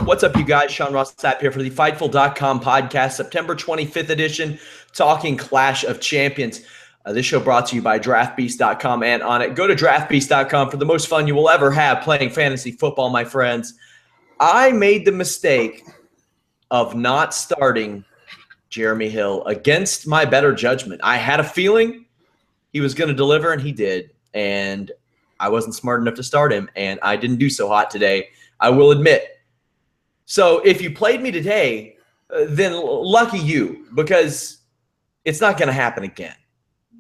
What's up, you guys? Sean Ross Sapp here for the Fightful.com podcast, September 25th edition, talking Clash of Champions. This show brought to you by DraftBeast.com and on it. Go to DraftBeast.com for the most fun you will ever have playing fantasy football, my friends. I made the mistake of not starting Jeremy Hill against my better judgment. I had a feeling he was going to deliver, and he did. And I wasn't smart enough to start him, and I didn't do so hot today, I will admit. So if you played me today, then lucky you, because it's not going to happen again.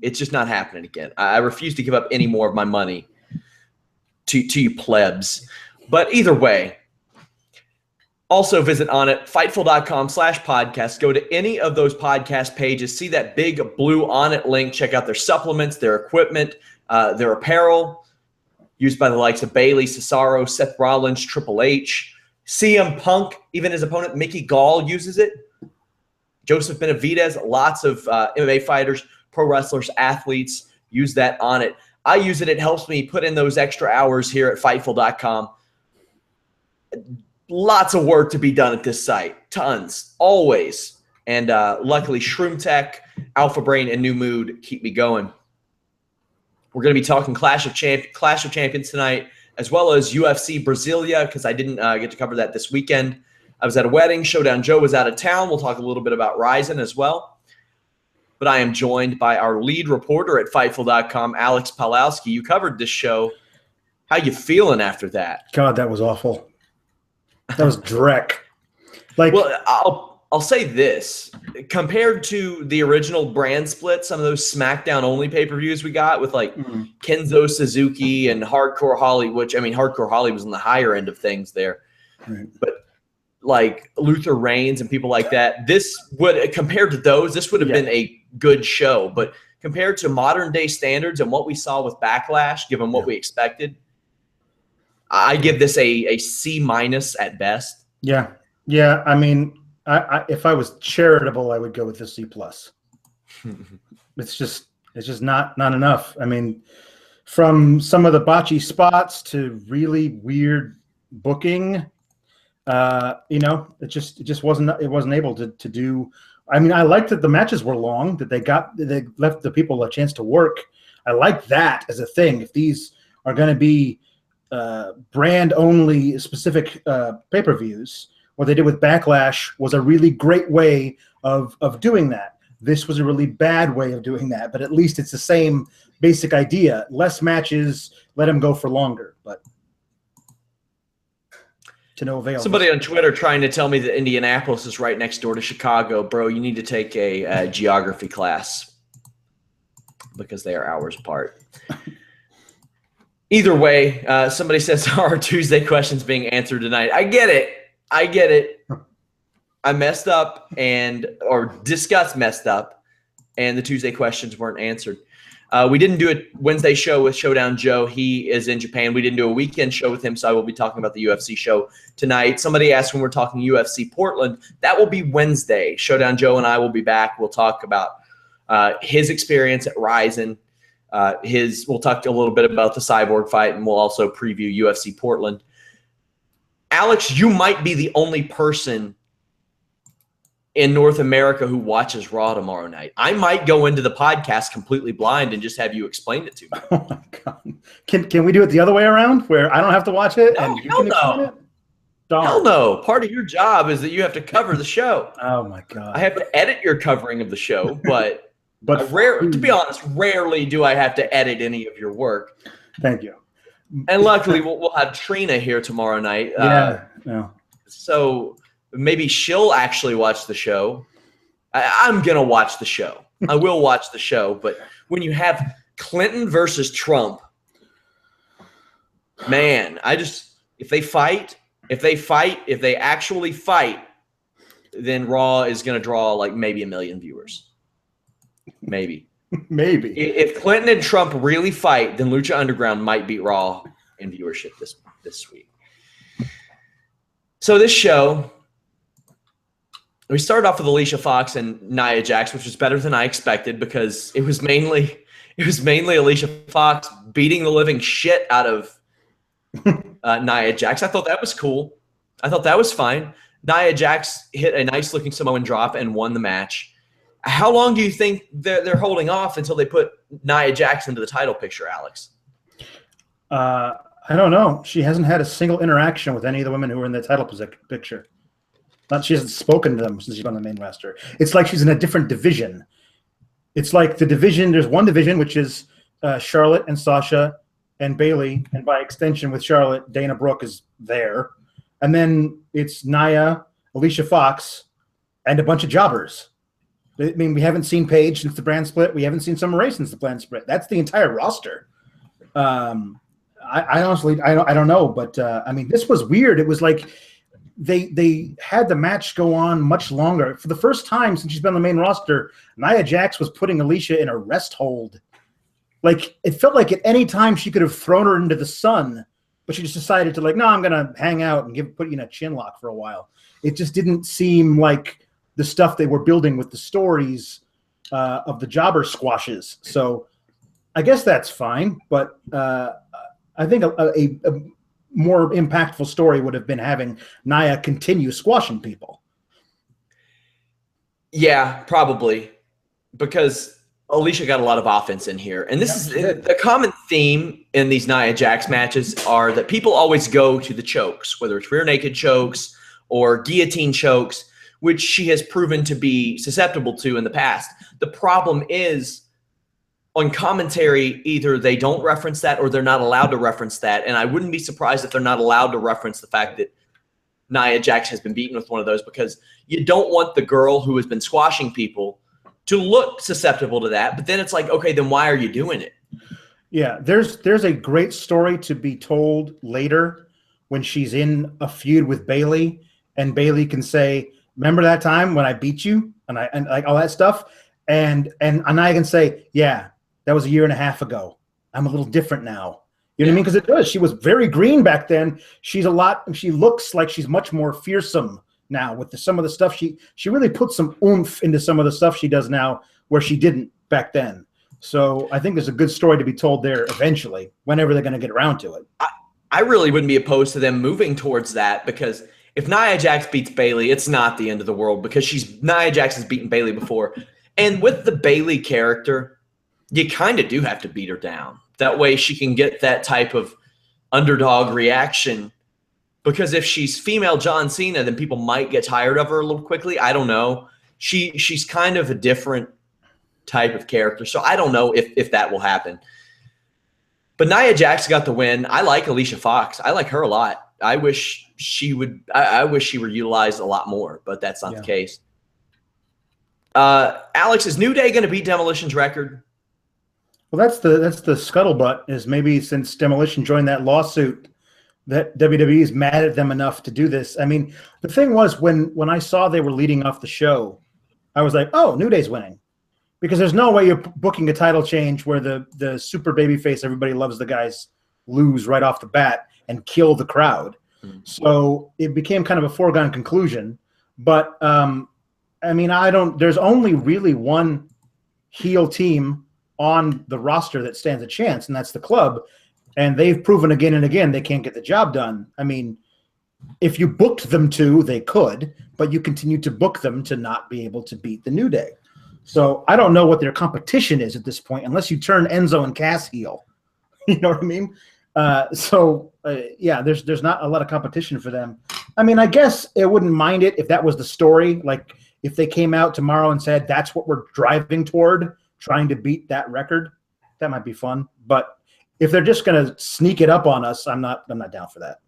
It's just not happening again. I refuse to give up any more of my money to you plebs. But either way, also visit on it, Fightful.com/podcast. Go to any of those podcast pages. See that big blue on it link. Check out their supplements, their equipment, their apparel, used by the likes of Bayley, Cesaro, Seth Rollins, Triple H, CM Punk, even his opponent Mickey Gall uses it. Joseph Benavidez, lots of MMA fighters, pro wrestlers, athletes use that on it. I use it. It helps me put in those extra hours here at Fightful.com. Lots of work to be done at this site. Tons. Always. And luckily, Shroom Tech, Alpha Brain, and New Mood keep me going. We're going to be talking Clash of Champions tonight, as well as UFC Brasilia, because I didn't get to cover that this weekend. I was at a wedding. Showdown Joe was out of town. We'll talk a little bit about Ryzen as well. But I am joined by our lead reporter at Fightful.com, Alex Pawlowski. You covered this show. How you feeling after that? God, that was awful. That was dreck. Well, I'll say this. Compared to the original brand split, some of those SmackDown-only pay-per-views we got with, like, Kenzo Suzuki and Hardcore Holly, which, I mean, Hardcore Holly was on the higher end of things there. Right. But, like, Luther Reigns and people like that, this would, compared to those, this would have been a good show. But compared to modern-day standards and what we saw with Backlash, given what we expected, I give this a C- at best. Yeah. Yeah, I mean, if I was charitable, I would go with the C+. It's just not enough. I mean, from some of the botchy spots to really weird booking, it just wasn't able to do. I mean, I liked that the matches were long, that they left the people a chance to work. I like that as a thing. If these are going to be brand only specific pay-per-views, what they did with Backlash was a really great way of doing that. This was a really bad way of doing that, but at least it's the same basic idea. Less matches, let them go for longer, but to no avail. Somebody on Twitter trying to tell me that Indianapolis is right next door to Chicago. Bro, you need to take a geography class because they are hours apart. Either way, somebody says, our Tuesday questions being answered tonight. I get it. I messed up or discussed messed up, and the Tuesday questions weren't answered. We didn't do a Wednesday show with Showdown Joe. He is in Japan. We didn't do a weekend show with him, so I will be talking about the UFC show tonight. Somebody asked when we're talking UFC Portland. That will be Wednesday. Showdown Joe and I will be back. We'll talk about his experience at Ryzen. We'll talk a little bit about the Cyborg fight, and we'll also preview UFC Portland. Alex, you might be the only person in North America who watches Raw tomorrow night. I might go into the podcast completely blind and just have you explain it to me. Oh my God. Can we do it the other way around where I don't have to watch it and you can explain it? Hell no. Part of your job is that you have to cover the show. Oh my God. I have to edit your covering of the show, but to be honest, rarely do I have to edit any of your work. Thank you. And luckily, we'll have Trina here tomorrow night. Yeah. So maybe she'll actually watch the show. I'm going to watch the show. I will watch the show. But when you have Clinton versus Trump, man, if they actually fight, then Raw is going to draw like maybe 1 million viewers. Maybe. Maybe. If Clinton and Trump really fight, then Lucha Underground might beat Raw in viewership this week. So this show, we started off with Alicia Fox and Nia Jax, which was better than I expected because it was mainly Alicia Fox beating the living shit out of Nia Jax. I thought that was cool. I thought that was fine. Nia Jax hit a nice-looking Samoan drop and won the match. How long do you think they're holding off until they put Nia Jax into the title picture, Alex? I don't know. She hasn't had a single interaction with any of the women who were in the title picture. She hasn't spoken to them since she's on the main roster. It's like she's in a different division. It's like the division. There's one division, which is Charlotte and Sasha and Bayley, and by extension with Charlotte, Dana Brooke is there. And then it's Nia, Alicia Fox, and a bunch of jobbers. I mean, we haven't seen Paige since the brand split. We haven't seen Summer Rae since the brand split. That's the entire roster. I honestly, I don't know, but I mean, this was weird. It was like they had the match go on much longer. For the first time since she's been on the main roster, Nia Jax was putting Alicia in a rest hold. Like, it felt like at any time she could have thrown her into the sun, but she just decided to, like, no, I'm going to hang out and put you in a chin lock for a while. It just didn't seem like the stuff they were building with the stories of the jobber squashes. So I guess that's fine, but I think a more impactful story would have been having Nia continue squashing people. Yeah, probably, because Alicia got a lot of offense in here. And this is the common theme in these Nia Jax matches are that people always go to the chokes, whether it's rear naked chokes or guillotine chokes, which she has proven to be susceptible to in the past. The problem is, on commentary, either they don't reference that or they're not allowed to reference that. And I wouldn't be surprised if they're not allowed to reference the fact that Nia Jax has been beaten with one of those, because you don't want the girl who has been squashing people to look susceptible to that. But then it's like, okay, then why are you doing it? Yeah, there's a great story to be told later when she's in a feud with Bayley, and Bayley can say, remember that time when I beat you and like all that stuff? And Nia can say, yeah, that was a year and a half ago. I'm a little different now. You know what I mean? Because it does. She was very green back then. She looks like she's much more fearsome now with some of the stuff. She really put some oomph into some of the stuff she does now where she didn't back then. So I think there's a good story to be told there eventually, whenever they're going to get around to it. I really wouldn't be opposed to them moving towards that, because if Nia Jax beats Bayley, it's not the end of the world, because Nia Jax has beaten Bayley before. And with the Bayley character, you kind of do have to beat her down. That way she can get that type of underdog reaction. Because if she's female John Cena, then people might get tired of her a little quickly. I don't know. She's kind of a different type of character. So I don't know if that will happen. But Nia Jax got the win. I like Alicia Fox. I like her a lot. I wish she were utilized a lot more, but that's not the case. Alex, is New Day going to beat Demolition's record? Well, that's the scuttlebutt, is maybe since Demolition joined that lawsuit that WWE is mad at them enough to do this. I mean, the thing was, when I saw they were leading off the show, I was like, oh, New Day's winning. Because there's no way you're booking a title change where the super babyface, everybody loves the guys, lose right off the bat and kill the crowd. Mm-hmm. So it became kind of a foregone conclusion. But, I mean, there's only really one heel team on the roster that stands a chance, and that's the Club. And they've proven again and again they can't get the job done. I mean, if you booked them to, they could, but you continue to book them to not be able to beat the New Day. So I don't know what their competition is at this point, unless you turn Enzo and Cass heel. You know what I mean? Yeah, there's not a lot of competition for them. I mean, I guess I wouldn't mind it if that was the story. Like, if they came out tomorrow and said, that's what we're driving toward, trying to beat that record, that might be fun. But if they're just going to sneak it up on us, I'm not down for that.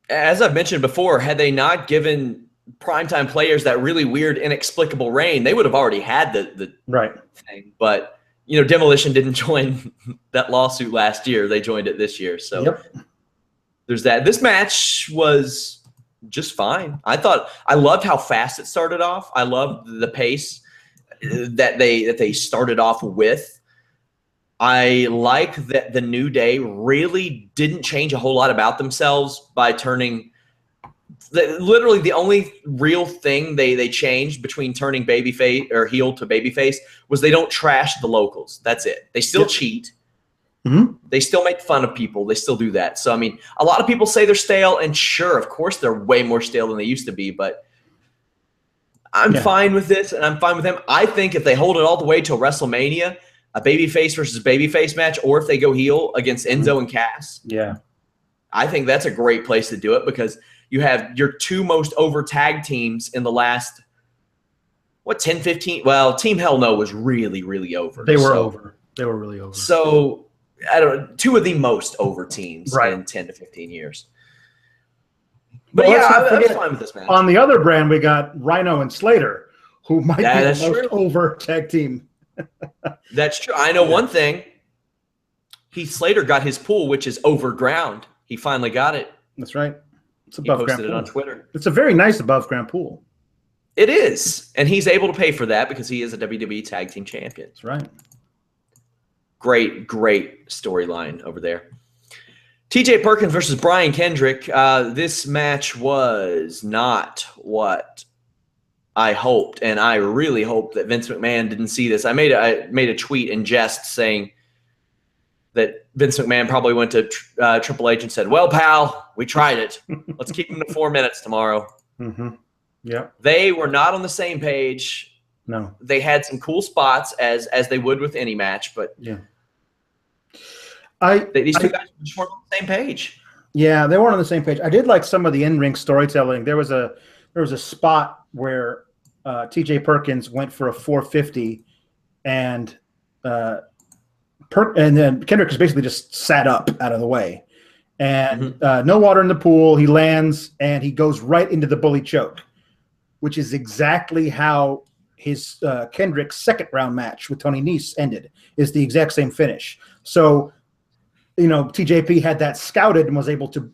As I've mentioned before, had they not given primetime players that really weird, inexplicable reign, they would have already had the right thing. But, you know, Demolition didn't join that lawsuit last year. They joined it this year. So there's that. This match was just fine. I loved how fast it started off. I loved the pace that they started off with. I like that the New Day really didn't change a whole lot about themselves by turning literally the only real thing they changed between turning babyface or heel to babyface was they don't trash the locals. That's it. They still cheat, They still make fun of people. They still do that. So, I mean, a lot of people say they're stale, and sure, of course, they're way more stale than they used to be, but I'm fine with this, and I'm fine with them. I think if they hold it all the way till WrestleMania, a babyface versus babyface match, or if they go heel against Enzo and Cass, I think that's a great place to do it because you have your two most over tag teams in the last, 10, 15? Well, Team Hell No was really, really over. They were over. They were really over. So, I don't know, two of the most over teams in 10 to 15 years. But I'm fine with this match. On the other brand, we got Rhino and Slater, who might be the most over tag team. That's true. I know one thing. Heath Slater got his pool, which is over ground. He finally got it. That's right. It's above ground. He posted it on Twitter. It's a very nice above ground pool. It is. And he's able to pay for that because he is a WWE Tag Team Champion. That's right. Great storyline over there. TJ Perkins versus Brian Kendrick. This match was not what I hoped, and I really hope that Vince McMahon didn't see this. I made a tweet in jest saying that Vince McMahon probably went to Triple H and said, "Well, pal, we tried it. Let's keep him to 4 minutes tomorrow." Yeah. They were not on the same page. No. They had some cool spots as they would with any match, but these two guys weren't on the same page. Yeah, they weren't on the same page. I did like some of the in-ring storytelling. There was a spot where TJ Perkins went for a 450 and then Kendrick just basically just sat up out of the way. And no water in the pool. He lands and he goes right into the bully choke, which is exactly how his Kendrick's second round match with Tony Nese ended. Is the exact same finish. So, TJP had that scouted and was able to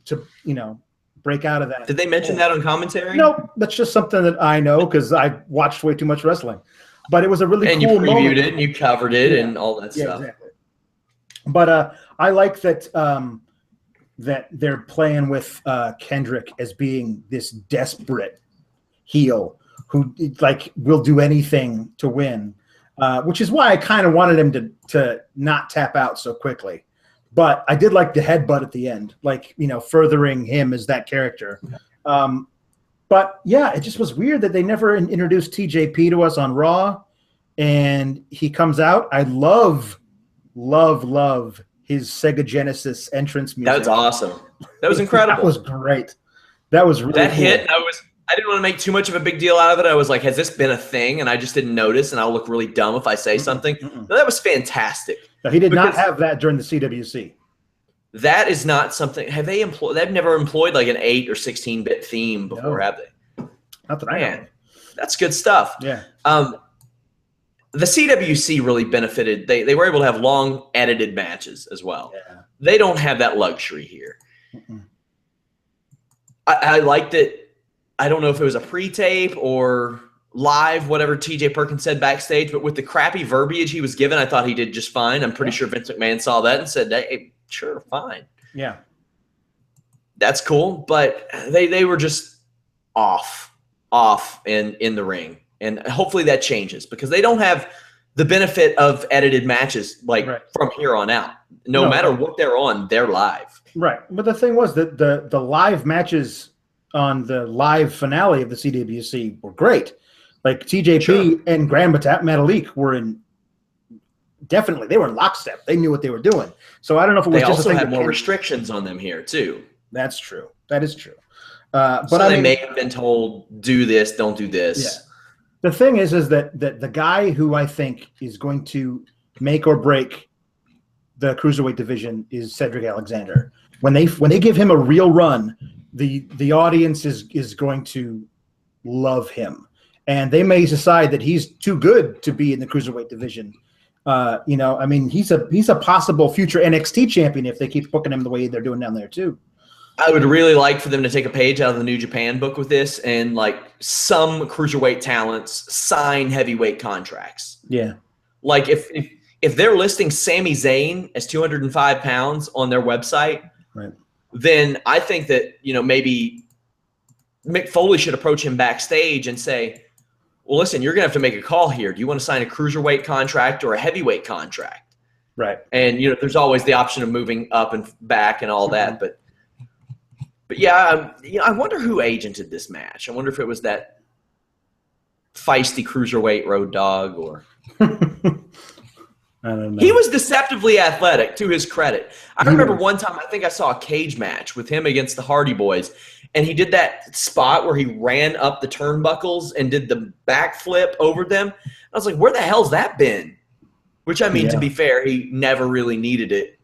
break out of that. Did they mention that on commentary? No, that's just something that I know because I watched way too much wrestling. But it was a really cool moment. And you previewed it and you covered it and all that stuff. Exactly. But I like that that they're playing with Kendrick as being this desperate heel who will do anything to win, which is why I kind of wanted him to not tap out so quickly. But I did like the headbutt at the end, furthering him as that character. But yeah, it just was weird that they never introduced TJP to us on Raw, and he comes out. I love his Sega Genesis entrance music. That was awesome. That was incredible. That was great. That was really cool. Hit. I didn't want to make too much of a big deal out of it. I was like, has this been a thing? And I just didn't notice, and I'll look really dumb if I say something. No, that was fantastic. No, he did not have that during the CWC. That is not something. Have they employed? They've never employed like an 8 or 16-bit theme before, have they? Not that I know. That's good stuff. Yeah. The CWC really benefited. They were able to have long edited matches as well. Yeah. They don't have that luxury here. I liked it. I don't know if it was a pre-tape or live, whatever TJ Perkins said backstage, but with the crappy verbiage he was given, I thought he did just fine. I'm pretty sure Vince McMahon saw that and said, hey, sure, fine. Yeah. That's cool, but they were just off in the ring. And hopefully that changes because they don't have the benefit of edited matches from here on out. No matter what they're on, they're live. Right. But the thing was that the live matches on the live finale of the CWC were great. Like TJP and Grand Metalik were they were in lockstep. They knew what they were doing. So I don't know if it was they just also have more restrictions on them here too. That's true. That is true. But they may have been told, do this, don't do this. Yeah. The thing is that the guy who I think is going to make or break the Cruiserweight division is Cedric Alexander. When they give him a real run, the audience is going to love him. And they may decide that he's too good to be in the Cruiserweight division. He's a possible future NXT champion if they keep booking him the way they're doing down there too. I would really like for them to take a page out of the New Japan book with this and some Cruiserweight talents sign heavyweight contracts. Yeah. Like if they're listing Sami Zayn as 205 pounds on their website, right, then I think that, maybe Mick Foley should approach him backstage and say, well, listen, you're going to have to make a call here. Do you want to sign a Cruiserweight contract or a heavyweight contract? Right. And, there's always the option of moving up and back and all that. But yeah, I wonder who agented this match. I wonder if it was that feisty cruiserweight road dog or – I don't know. He was deceptively athletic, to his credit. I remember one time, I think I saw a cage match with him against the Hardy Boys, and he did that spot where he ran up the turnbuckles and did the backflip over them. I was like, where the hell's that been? Which, I mean, to be fair, he never really needed it.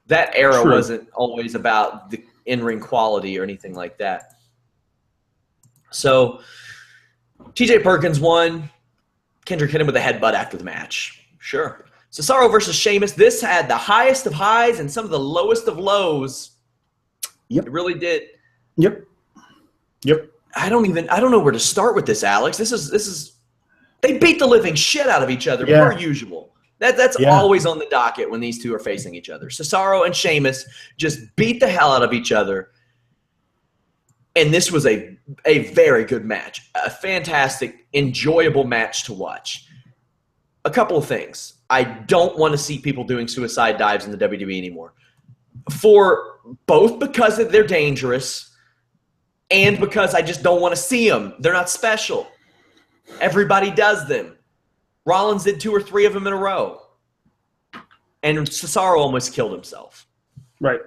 That era wasn't always about the in-ring quality or anything like that. So, TJ Perkins won. Kendrick hit him with a headbutt after the match. Sure. Cesaro versus Sheamus. This had the highest of highs and some of the lowest of lows. Yep. It really did. Yep. I don't know where to start with this, Alex. This is they beat the living shit out of each other per usual. That's always on the docket when these two are facing each other. Cesaro and Sheamus just beat the hell out of each other. And this was a very good match. A fantastic, enjoyable match to watch. A couple of things. I don't want to see people doing suicide dives in the WWE anymore. For both because they're dangerous and because I just don't want to see them. They're not special. Everybody does them. Rollins did 2 or 3 of them in a row. And Cesaro almost killed himself. Right.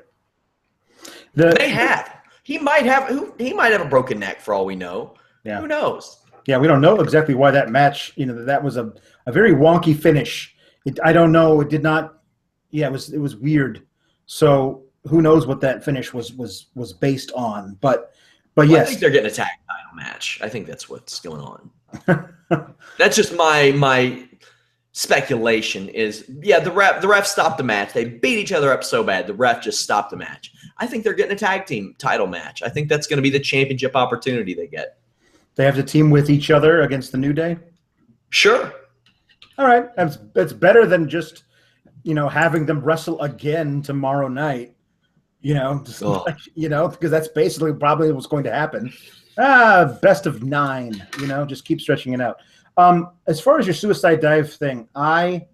He might have a broken neck for all we know. Yeah. Who knows? Yeah, we don't know exactly why that match, that was a very wonky finish. I don't know. It did not. Yeah, it was weird. So who knows what that finish was based on? But yes, I think they're getting a tag title match. I think that's what's going on. That's just my speculation. Is the ref stopped the match. They beat each other up so bad the ref just stopped the match. I think they're getting a tag team title match. I think that's going to be the championship opportunity they get. They have to team with each other against the New Day? Sure. All right. That's better than just, having them wrestle again tomorrow night, because that's basically probably what's going to happen. Best of 9, just keep stretching it out. As far as your suicide dive thing, I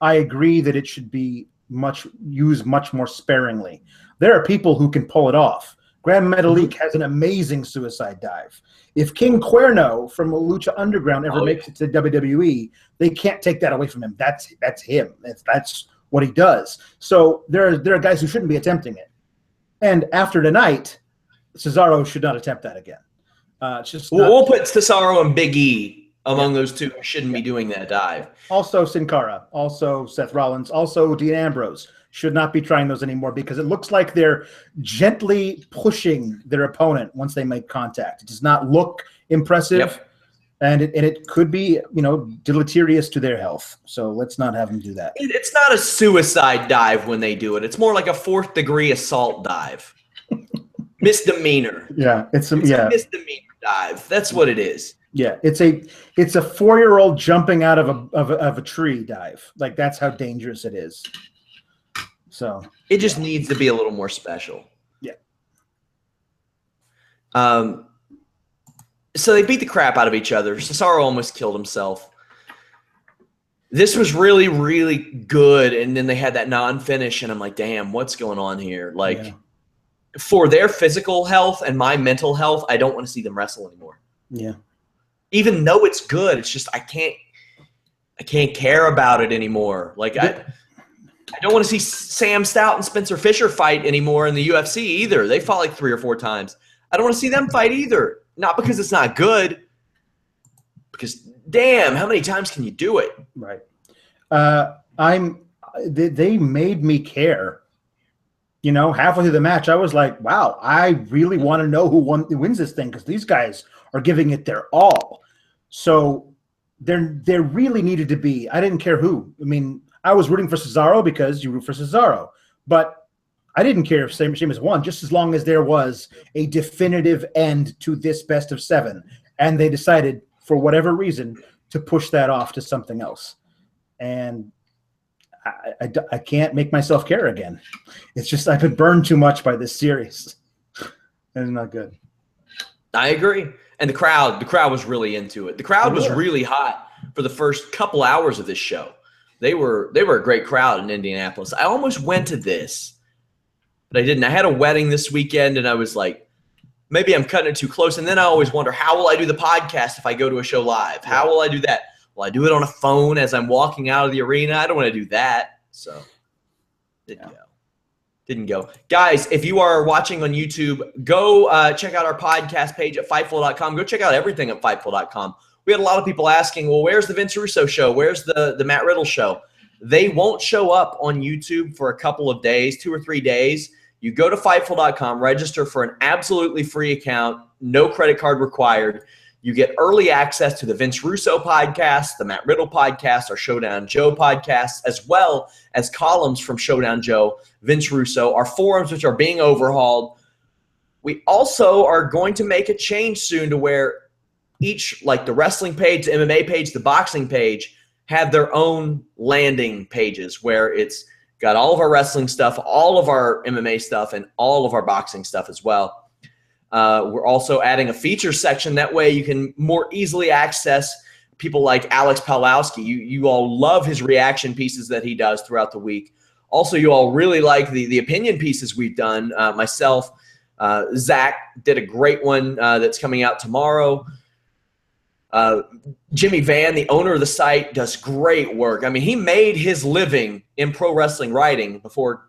agree that it should be used much more sparingly. There are people who can pull it off. Grand Metalik has an amazing suicide dive. If King Cuerno from Lucha Underground ever makes it to WWE, they can't take that away from him. That's him. That's what he does. So there are guys who shouldn't be attempting it. And after tonight, Cesaro should not attempt that again. We'll put Cesaro and Big E among those two who shouldn't be doing that dive. Also Sin Cara, also Seth Rollins, also Dean Ambrose should not be trying those anymore because it looks like they're gently pushing their opponent once they make contact. It does not look impressive, and it could be deleterious to their health. So let's not have them do that. It's not a suicide dive when they do it. It's more like a 4th-degree assault dive. Misdemeanor. Yeah, it's a misdemeanor dive. That's what it is. Yeah, it's a 4-year-old jumping out of a tree dive. Like that's how dangerous it is. So it just needs to be a little more special. Yeah. So they beat the crap out of each other. Cesaro almost killed himself. This was really, really good, and then they had that non-finish, and I'm like, damn, what's going on here? For their physical health and my mental health, I don't want to see them wrestle anymore. Yeah. Even though it's good, it's just I can't care about it anymore. I don't want to see Sam Stout and Spencer Fisher fight anymore in the UFC either. They fought like 3 or 4 times. I don't want to see them fight either. Not because it's not good. Because damn, how many times can you do it? Right. They made me care. Halfway through the match, I was like, wow, I really want to know who wins this thing because these guys are giving it their all. So there really needed to be, I didn't care who. I mean, I was rooting for Cesaro because you root for Cesaro. But I didn't care if Sheamus won, just as long as there was a definitive end to this best of 7. And they decided, for whatever reason, to push that off to something else. And I can't make myself care again. It's just I've been burned too much by this series. It's not good. I agree. And the crowd was really into it. The crowd was really hot for the first couple hours of this show. They were a great crowd in Indianapolis. I almost went to this, but I didn't. I had a wedding this weekend, and I was like, maybe I'm cutting it too close. And then I always wonder, how will I do the podcast if I go to a show live? How will I do that? Will I do it on a phone as I'm walking out of the arena? I don't want to do that. So didn't go. Guys, if you are watching on YouTube, go check out our podcast page at Fightful.com. Go check out everything at Fightful.com. We had a lot of people asking, well, where's the Vince Russo show? Where's the Matt Riddle show? They won't show up on YouTube for a couple of days, 2 or 3 days. You go to Fightful.com, register for an absolutely free account, no credit card required. You get early access to the Vince Russo podcast, the Matt Riddle podcast, our Showdown Joe podcast, as well as columns from Showdown Joe, Vince Russo, our forums, which are being overhauled. We also are going to make a change soon to where each, like the wrestling page, the MMA page, the boxing page, have their own landing pages where it's got all of our wrestling stuff, all of our MMA stuff, and all of our boxing stuff as well. We're also adding a feature section. That way you can more easily access people like Alex Pawlowski. You all love his reaction pieces that he does throughout the week. Also, you all really like the opinion pieces we've done. Myself, Zach did a great one that's coming out tomorrow. Jimmy Van, the owner of the site, does great work. I mean, he made his living in pro wrestling writing before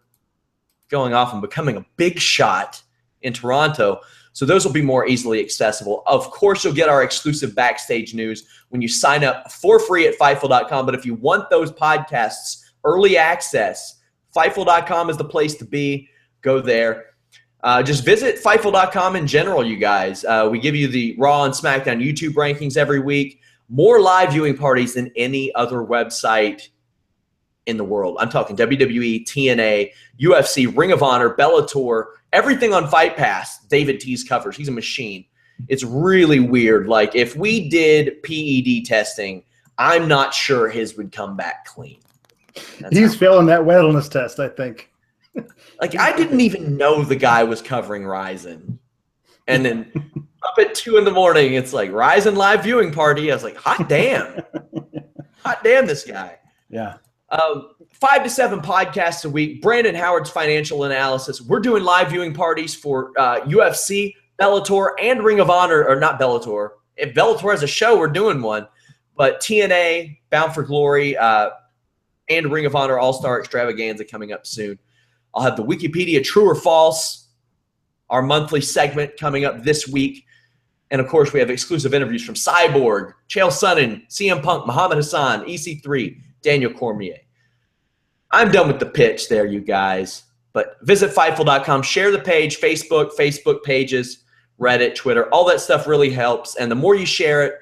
going off and becoming a big shot in Toronto. So those will be more easily accessible. Of course, you'll get our exclusive backstage news when you sign up for free at Fightful.com. But if you want those podcasts early access, Fightful.com is the place to be. Go there. Just visit Fightful.com in general, you guys. We give you the Raw and SmackDown YouTube rankings every week. More live viewing parties than any other website in the world. I'm talking WWE, TNA, UFC, Ring of Honor, Bellator, everything on Fight Pass. David T's covers. He's a machine. It's really weird. Like, if we did PED testing, I'm not sure his would come back clean. He's failing that wellness test, I think. Like, I didn't even know the guy was covering Ryzen. And then up at 2 in the morning, it's like, Ryzen live viewing party. I was like, hot damn. Hot damn, this guy. Yeah. 5 to 7 podcasts a week. Brandon Howard's financial analysis. We're doing live viewing parties for UFC, Bellator, and Ring of Honor. Or not Bellator. If Bellator has a show, we're doing one. But TNA, Bound for Glory, and Ring of Honor All-Star Extravaganza coming up soon. I'll have the Wikipedia True or False, our monthly segment coming up this week. And, of course, we have exclusive interviews from Cyborg, Chael Sonnen, CM Punk, Muhammad Hassan, EC3, Daniel Cormier. I'm done with the pitch there, you guys. But visit Fightful.com. Share the page, Facebook pages, Reddit, Twitter. All that stuff really helps. And the more you share it,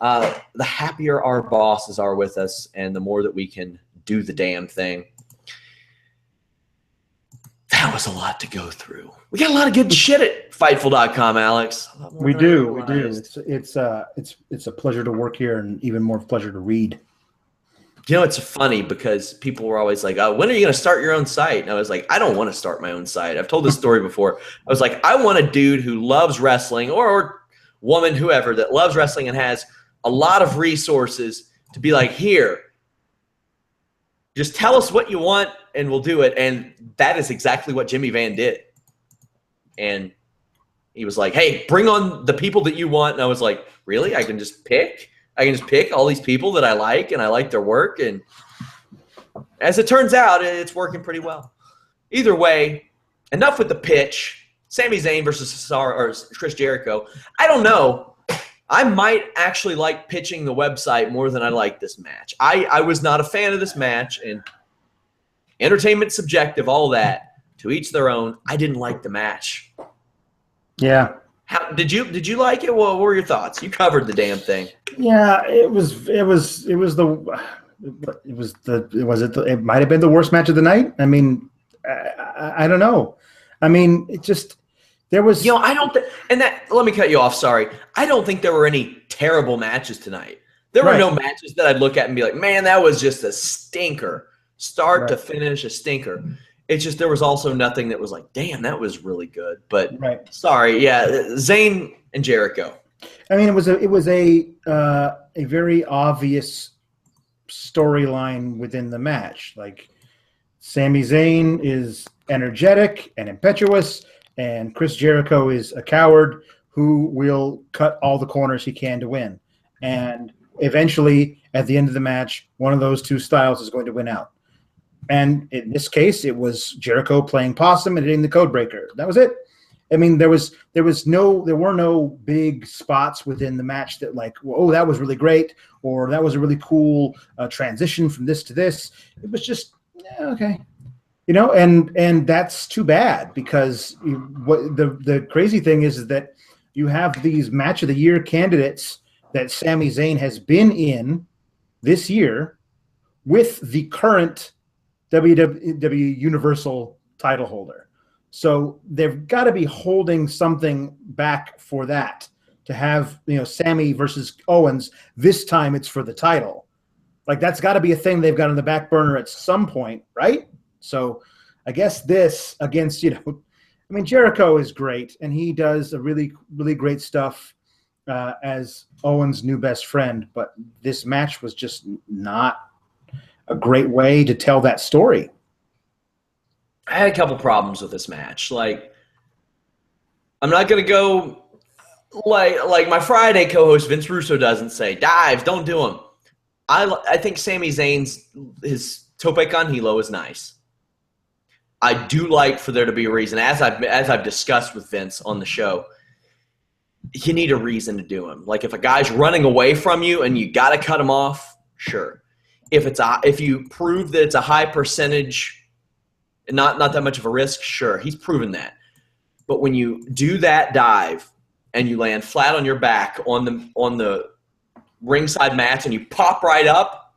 the happier our bosses are with us and the more that we can do the damn thing. That was a lot to go through. We got a lot of good shit at Fightful.com, Alex. We do. It's a pleasure to work here and even more pleasure to read. You know, it's funny because people were always like, oh, when are you going to start your own site? And I was like, I don't want to start my own site. I've told this story before. I was like, I want a dude who loves wrestling or woman, whoever, that loves wrestling and has a lot of resources to be like, here, just tell us what you want and we'll do it. And that is exactly what Jimmy Van did. And he was like, hey, bring on the people that you want. And I was like, really? I can just pick all these people that I like and I like their work. And as it turns out, it's working pretty well. Either way, enough with the pitch. Sami Zayn versus Cesaro or Chris Jericho. I don't know. I might actually like pitching the website more than I like this match. I was not a fan of this match, and entertainment subjective, all that. To each their own. I didn't like the match. Yeah. How did you like it? What were your thoughts? You covered the damn thing. Yeah, it might have been the worst match of the night. I mean, I don't know. I mean, it just there was. You know, I don't. Let me cut you off. Sorry, I don't think there were any terrible matches tonight. There were no matches that I'd look at and be like, man, that was just a stinker, start to finish, a stinker. It's just there was also nothing that was like, damn, that was really good. But sorry, yeah, Zayn and Jericho. I mean, it was a very obvious storyline within the match. Like Sami Zayn is energetic and impetuous, and Chris Jericho is a coward who will cut all the corners he can to win. And eventually, at the end of the match, one of those two styles is going to win out. And in this case, it was Jericho playing possum and hitting the code breaker. That was it. I mean, there were no big spots within the match that like, oh, that was really great, or that was a really cool transition from this to this. It was just okay, and that's too bad, because what the crazy thing is that you have these match of the year candidates that Sami Zayn has been in this year with the current WWE Universal title holder. So they've got to be holding something back for that, to have, Sami versus Owens. This time it's for the title. Like, that's got to be a thing they've got on the back burner at some point, right? So I guess this against, Jericho is great, and he does a really, really great stuff as Owens' new best friend. But this match was just not a great way to tell that story. I had a couple problems with this match. Like, I'm not going to go like my Friday co-host Vince Russo doesn't say, dives, don't do them. I think Sami Zayn's, his tope con hilo is nice. I do like for there to be a reason. As I've discussed with Vince on the show, you need a reason to do him. Like, if a guy's running away from you and you got to cut him off, sure. If you prove that it's a high percentage, not that much of a risk, sure, he's proven that. But when you do that dive and you land flat on your back on the ringside mats and you pop right up,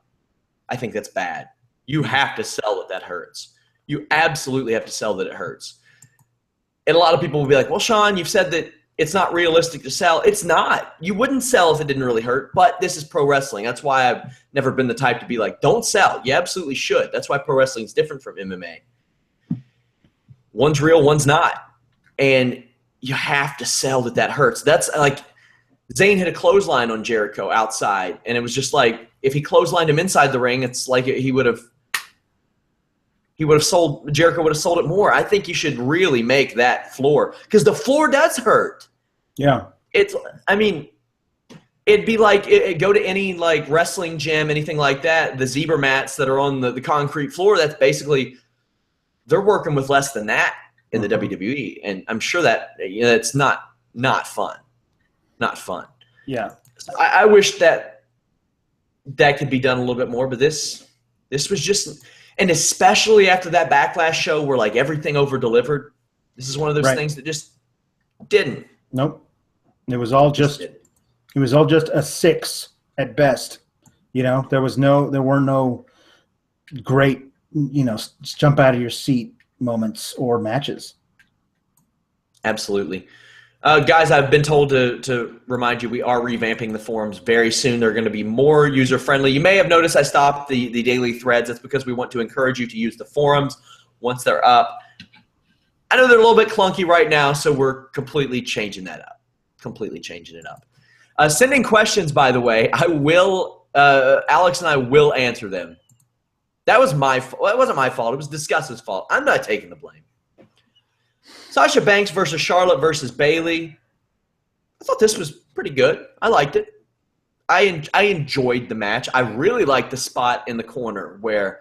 I think that's bad. You have to sell that hurts. You absolutely have to sell that it hurts. And a lot of people will be like, well, Sean, you've said that it's not realistic to sell. It's not. You wouldn't sell if it didn't really hurt, but this is pro wrestling. That's why I've never been the type to be like, don't sell. You absolutely should. That's why pro wrestling is different from MMA. One's real, one's not. And you have to sell that hurts. That's like Zayn hit a clothesline on Jericho outside, and it was just like, if he clotheslined him inside the ring, it's like Jericho would have sold it more. I think you should really make that floor, because the floor does hurt. Yeah. It'd be like, go to any like wrestling gym, anything like that, the zebra mats that are on the concrete floor, that's basically, they're working with less than that in the WWE. And I'm sure that it's not fun. Not fun. Yeah. So I wish that could be done a little bit more, but this was just, and especially after that Backlash show where like everything over-delivered, this is one of those things that just didn't. Nope. It was all just a 6 at best. There were no great, jump out of your seat moments or matches. Absolutely. Guys, I've been told to remind you, we are revamping the forums very soon. They're going to be more user-friendly. You may have noticed I stopped the daily threads. That's because we want to encourage you to use the forums once they're up. I know they're a little bit clunky right now, so we're completely changing that up. Send in questions, by the way. I will. Alex and I will answer them. That was my fault. Well, it wasn't my fault. It was Discuss's fault. I'm not taking the blame. Sasha Banks versus Charlotte versus Bayley. I thought this was pretty good. I liked it. I enjoyed the match. I really liked the spot in the corner where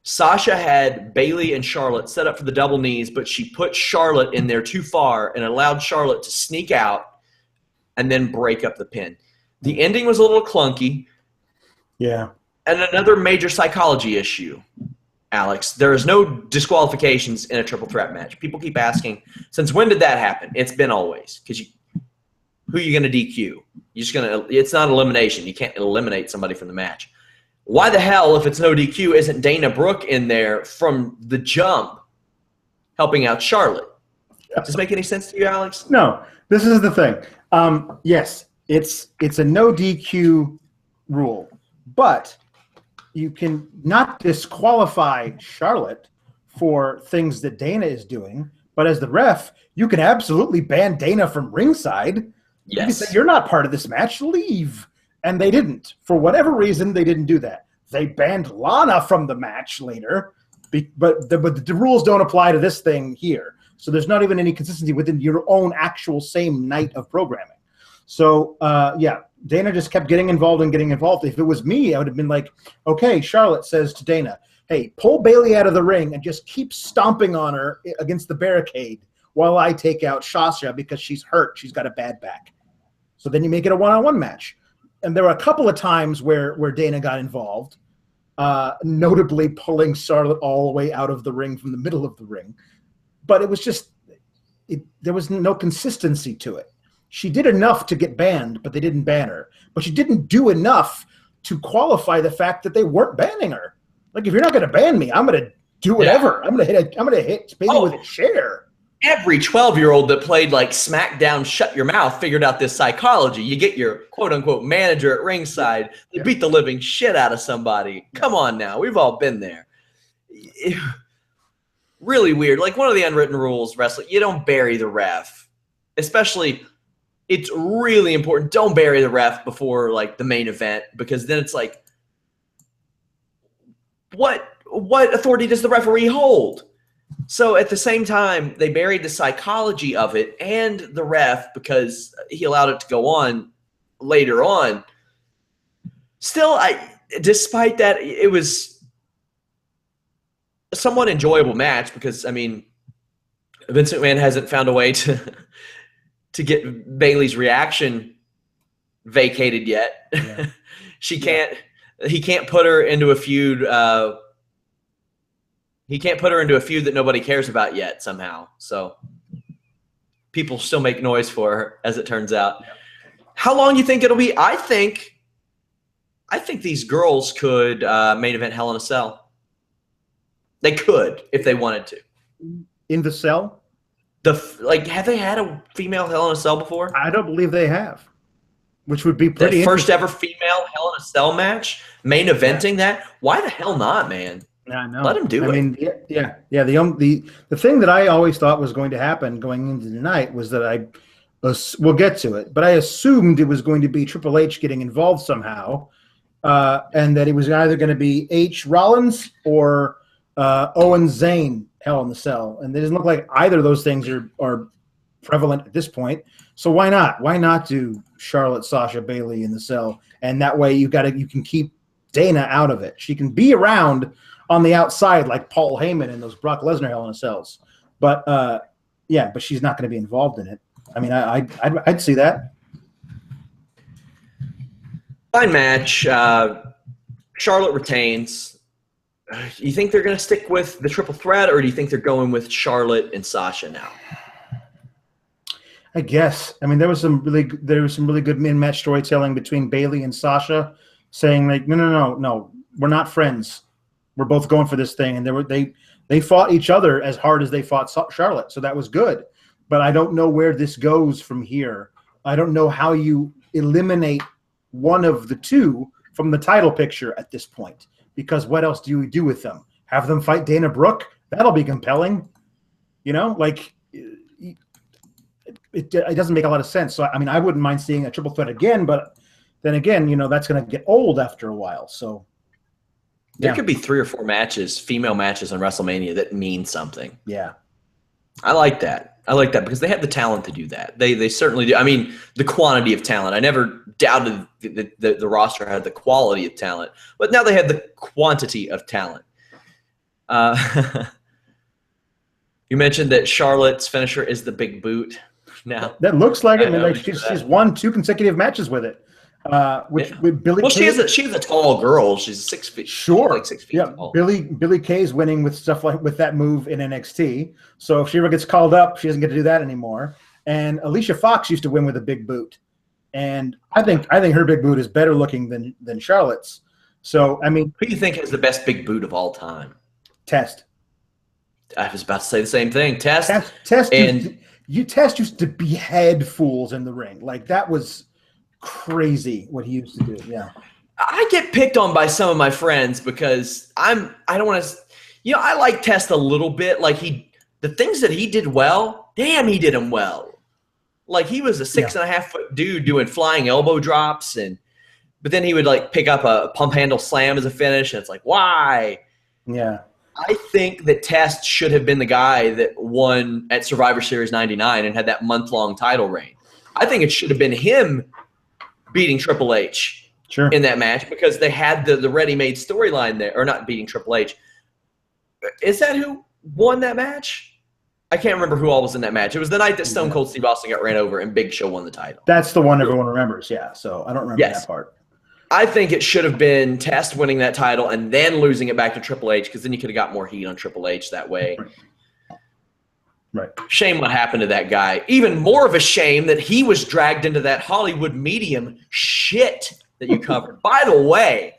Sasha had Bayley and Charlotte set up for the double knees, but she put Charlotte in there too far and allowed Charlotte to sneak out and then break up the pin. The ending was a little clunky. Yeah. And another major psychology issue, Alex. There is no disqualifications in a triple threat match. People keep asking, since when did that happen? It's been always. Because who are you going to DQ? It's not elimination. You can't eliminate somebody from the match. Why the hell, if it's no DQ, isn't Dana Brooke in there from the jump helping out Charlotte? Does this make any sense to you, Alex? No. This is the thing. Yes, it's a no DQ rule, but you can not disqualify Charlotte for things that Dana is doing, but as the ref, you can absolutely ban Dana from ringside. Yes. You can say, you're not part of this match, leave. And they didn't. For whatever reason, they didn't do that. They banned Lana from the match later, but the rules don't apply to this thing here. So there's not even any consistency within your own actual same night of programming. So, Dana just kept getting involved and getting involved. If it was me, I would have been like, okay, Charlotte says to Dana, hey, pull Bayley out of the ring and just keep stomping on her against the barricade while I take out Sasha because she's hurt. She's got a bad back. So then you make it a one-on-one match. And there were a couple of times where Dana got involved, notably pulling Charlotte all the way out of the ring from the middle of the ring. But it was just there was no consistency to it. She did enough to get banned, but they didn't ban her. But she didn't do enough to qualify the fact that they weren't banning her. Like, if you're not going to ban me, I'm going to do whatever. Yeah. I'm going to hit Bayley with a chair. Every 12-year-old that played like SmackDown Shut Your Mouth figured out this psychology. You get your quote-unquote manager at ringside. They beat the living shit out of somebody. Come on now. We've all been there. Really weird. Like, one of the unwritten rules, wrestling, you don't bury the ref. Especially, it's really important. Don't bury the ref before, like, the main event, because then it's like, what authority does the referee hold? So at the same time, they buried the psychology of it and the ref because he allowed it to go on later on. Still, despite that, it was a somewhat enjoyable match because, I mean, Vince McMahon hasn't found a way to get Bayley's reaction vacated yet. Yeah. He can't put her into a feud. He can't put her into a feud that nobody cares about yet somehow. So people still make noise for her, as it turns out. Yeah. How long do you think it'll be? I think these girls could main event Hell in a Cell. They could if they wanted to. In the cell? Have they had a female Hell in a Cell before? I don't believe they have. Which would be pretty first ever female Hell in a Cell match, main eventing that. Why the hell not, man? Yeah, I know. Let him do it. I mean, yeah. The thing that I always thought was going to happen going into the night was that we'll get to it, but I assumed it was going to be Triple H getting involved somehow, and that it was either going to be Rollins or Owens Zayn Hell in the Cell, and it doesn't look like either of those things are prevalent at this point. So why not? Why not do Charlotte, Sasha, Bayley in the cell, and that way you can keep Dana out of it. She can be around on the outside like Paul Heyman in those Brock Lesnar Hell in a Cells. But, but she's not going to be involved in it. I mean, I'd see that. Fine match. Charlotte retains. You think they're going to stick with the triple threat, or do you think they're going with Charlotte and Sasha now? I guess. I mean, there was some really good in-match storytelling between Bayley and Sasha, saying like, no, we're not friends. We're both going for this thing, and they fought each other as hard as they fought Charlotte, so that was good. But I don't know where this goes from here. I don't know how you eliminate one of the two from the title picture at this point, because what else do you do with them? Have them fight Dana Brooke? That'll be compelling. It doesn't make a lot of sense. So, I mean, I wouldn't mind seeing a triple threat again, but then again, that's going to get old after a while. So there could be 3 or 4 matches, female matches on WrestleMania that mean something. Yeah. I like that. Because they have the talent to do that. They certainly do. I mean, the quantity of talent. I never doubted the roster had the quality of talent, but now they have the quantity of talent. You mentioned that Charlotte's finisher is the big boot. Now that looks like it. I mean, like she's won 2 consecutive matches with it. With Billy. Well, she's a tall girl. She's 6 feet. Sure, like 6 feet tall. Billy Kay's winning with stuff like with that move in NXT. So if she ever gets called up, she doesn't get to do that anymore. And Alicia Fox used to win with a big boot, and I think her big boot is better looking than Charlotte's. So I mean, who do you think has the best big boot of all time? Test. I was about to say the same thing. Test. And Test used to behead fools in the ring. Like, that was crazy what he used to do. Yeah. I get picked on by some of my friends because I don't want to, I like Test a little bit. Like, the things that he did well, damn, he did them well. Like, he was a 6.5 foot dude doing flying elbow drops, and but then he would like pick up a pump handle slam as a finish, and it's like, why? Yeah. I think that Test should have been the guy that won at Survivor Series 99 and had that month-long title reign. I think it should have been him beating Triple H in that match because they had the ready-made storyline there, or not beating Triple H. Is that who won that match? I can't remember who all was in that match. It was the night that Stone Cold Steve Austin got ran over and Big Show won the title. That's the one everyone remembers, yeah. So I don't remember that part. I think it should have been Test winning that title and then losing it back to Triple H because then you could have got more heat on Triple H that way. Right. Shame what happened to that guy. Even more of a shame that he was dragged into that Hollywood medium shit that you covered. By the way,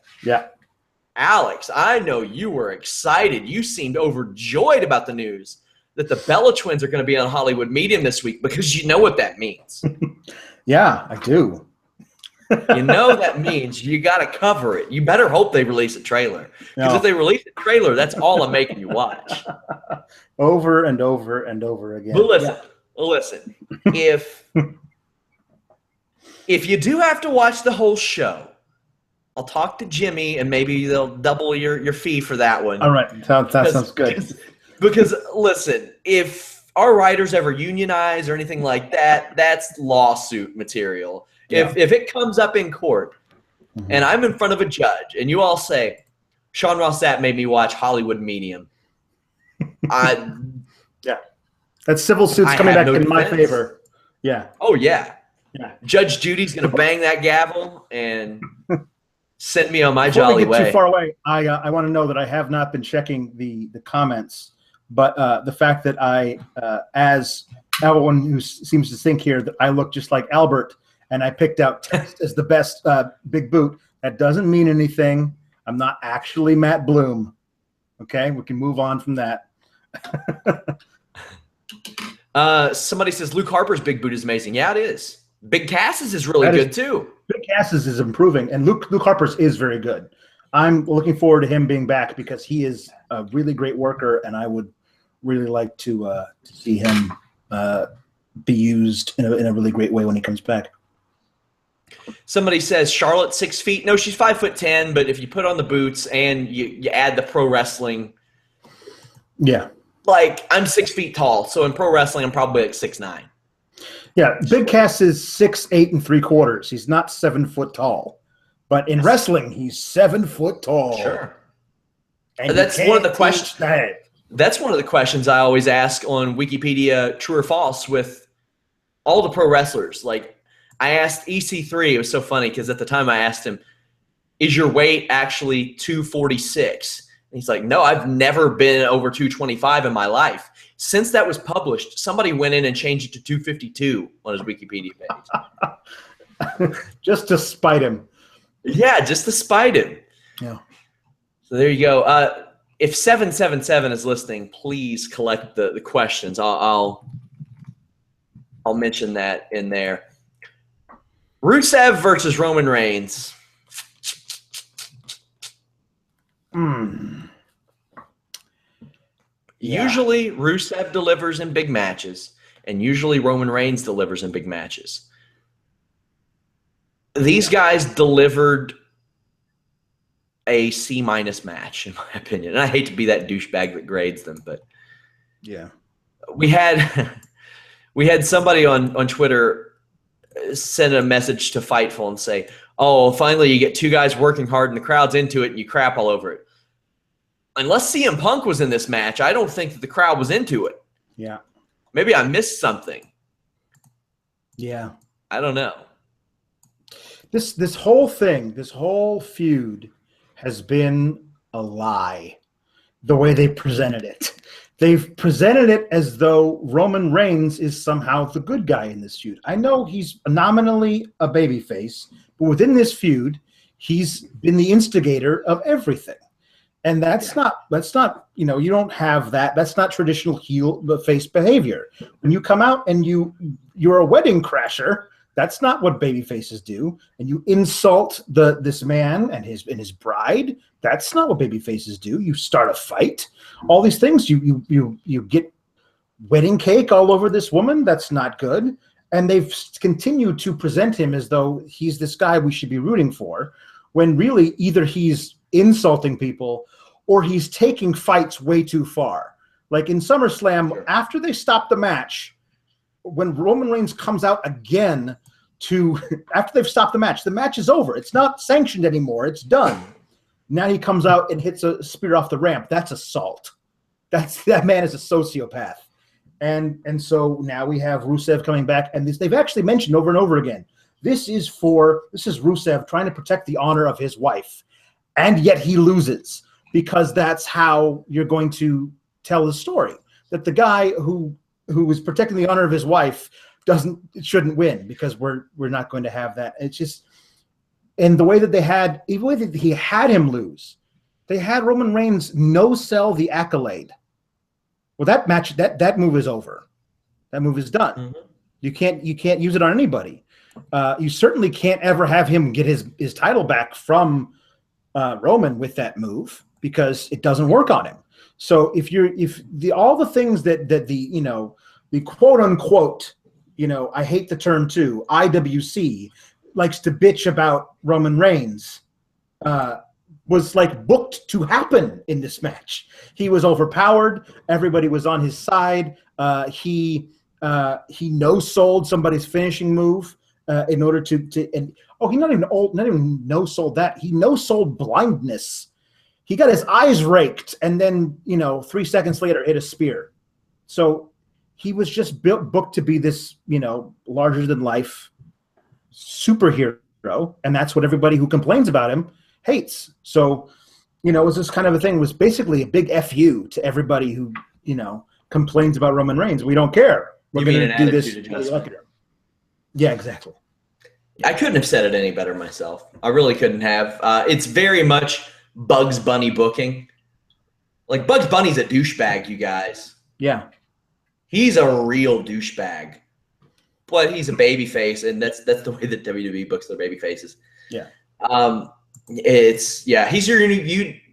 Alex, I know you were excited. You seemed overjoyed about the news that the Bella Twins are going to be on Hollywood medium this week because you know what that means. Yeah, I do. You know that means you got to cover it. You better hope they release a trailer. Because if they release a trailer, that's all I'm making you watch. Over and over and over again. But listen. If you do have to watch the whole show, I'll talk to Jimmy and maybe they'll double your fee for that one. All right. That sounds good. Because listen, if our writers ever unionize or anything like that, that's lawsuit material. Yeah. If it comes up in court and I'm in front of a judge and you all say, Sean Ross Sapp made me watch Hollywood Medium. That civil suit's coming back in my favor. Yeah. Oh, yeah. Judge Judy's going to bang that gavel and send me on my jolly way. Before we get too far away, I want to know that I have not been checking the comments, but the fact that I, as everyone who seems to think here, that I look just like Albert, and I picked out Test as the best big boot. That doesn't mean anything. I'm not actually Matt Bloom. Okay, we can move on from that. Somebody says Luke Harper's big boot is amazing. Yeah, it is. Big Cass's is really good too. Big Cass's is improving, and Luke Harper's is very good. I'm looking forward to him being back because he is a really great worker, and I would really like to see him be used in a really great way when he comes back. Somebody says Charlotte's 6 feet. No, she's 5'10", but if you put on the boots and you add the pro wrestling, like I'm 6 feet tall, so in pro wrestling I'm probably like 6'9". Yeah, Big Cass is 6'8 3/4. He's not 7 foot tall, but in wrestling he's 7 foot tall. Sure, and that's one of the questions. That's one of the questions I always ask on Wikipedia, true or false, with all the pro wrestlers. Like, I asked EC3, it was so funny because at the time I asked him, is your weight actually 246? And he's like, no, I've never been over 225 in my life. Since that was published, somebody went in and changed it to 252 on his Wikipedia page. Just to spite him. Yeah, just to spite him. Yeah. So there you go. If 777 is listening, please collect the questions. I'll mention that in there. Rusev versus Roman Reigns. Usually Rusev delivers in big matches, and usually Roman Reigns delivers in big matches. These guys delivered a C- match, in my opinion. And I hate to be that douchebag that grades them, but we had somebody on Twitter send a message to Fightful and say, oh, finally you get two guys working hard and the crowd's into it and you crap all over it. Unless CM Punk was in this match, I don't think that the crowd was into it. Yeah. Maybe I missed something. Yeah. I don't know. This whole thing, this whole feud has been a lie, the way they presented it. They've presented it as though Roman Reigns is somehow the good guy in this feud. I know he's nominally a babyface, but within this feud, he's been the instigator of everything. And that's not, you don't have that. That's not traditional heel face behavior. When you come out and you're a wedding crasher, that's not what babyfaces do. And you insult this man and his bride. That's not what babyfaces do. You start a fight. All these things. You get wedding cake all over this woman. That's not good. And they've continued to present him as though he's this guy we should be rooting for, when really either he's insulting people or he's taking fights way too far. Like in SummerSlam, after they stop the match, when Roman Reigns comes out again after they've stopped the match is over. It's not sanctioned anymore. It's done. Now he comes out and hits a spear off the ramp. That's assault. That man is a sociopath. And so now we have Rusev coming back, and they've actually mentioned over and over again, this is Rusev trying to protect the honor of his wife, and yet he loses, because that's how you're going to tell the story, that the guy who is protecting the honor of his wife shouldn't win, because we're not going to have that. It's just, and the way that he had him lose, they had Roman Reigns no-sell the Accolade. Well, that match, that move is over. That move is done. Mm-hmm. You can't use it on anybody. You certainly can't ever have him get his title back from Roman with that move, because it doesn't work on him. So all the things that the quote unquote, I hate the term too, IWC likes to bitch about Roman Reigns, was like booked to happen in this match. He was overpowered. Everybody was on his side. He no-sold somebody's finishing move in order he not even no-sold that. He no-sold blindness. He got his eyes raked, and then 3 seconds later hit a spear. So he was just booked to be this larger than life superhero, and that's what everybody who complains about him hates. So, it was this kind of a thing. It was basically a big FU to everybody who, complains about Roman Reigns. We don't care. We're going to do this. Yeah, exactly. I couldn't have said it any better myself. I really couldn't have. It's very much Bugs Bunny booking. Like, Bugs Bunny's a douchebag, you guys. Yeah. He's a real douchebag. But he's a babyface, and that's the way that WWE books their babyfaces. Yeah.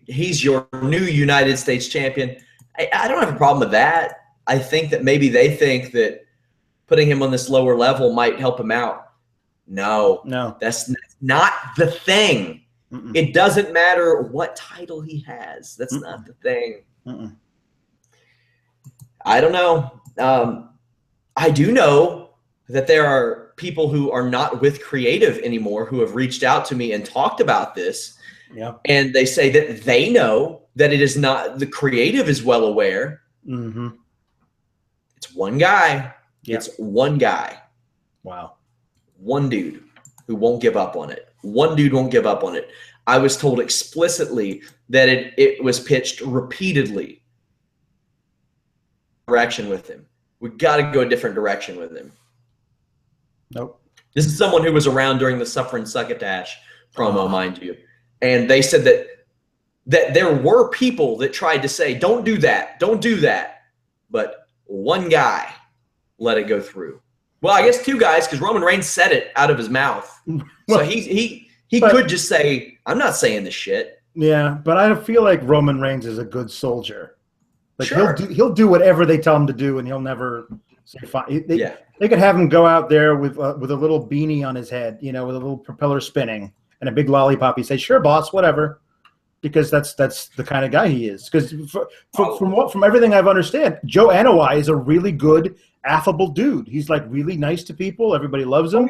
He's your new United States champion. I don't have a problem with that. I think that maybe they think that putting him on this lower level might help him out. No, that's not the thing. Mm-mm. It doesn't matter what title he has. That's not the thing. Mm-mm. I don't know. I do know that there are people who are not with creative anymore who have reached out to me and talked about this. Yeah. And they say that they know that it is not, the creative is well aware. Mm-hmm. It's one guy. Yep. It's one guy. Wow. One dude who won't give up on it. One dude won't give up on it. I was told explicitly that it was pitched repeatedly. Direction with him. We got to go a different direction with him. Nope. This is someone who was around during the Suffer and Succotash promo, mind you. And they said that there were people that tried to say, don't do that. But one guy let it go through. Well, I guess two guys, because Roman Reigns said it out of his mouth. So he could just say, I'm not saying this shit. Yeah, but I feel like Roman Reigns is a good soldier. Like, sure. He'll do whatever they tell him to do, and he'll never say fine. They could have him go out there with a little beanie on his head, with a little propeller spinning and a big lollipop. He say, "Sure, boss, whatever," because that's the kind of guy he is. Because from everything I've understand, Joe Anoa'i is a really good, affable dude. He's like really nice to people. Everybody loves him.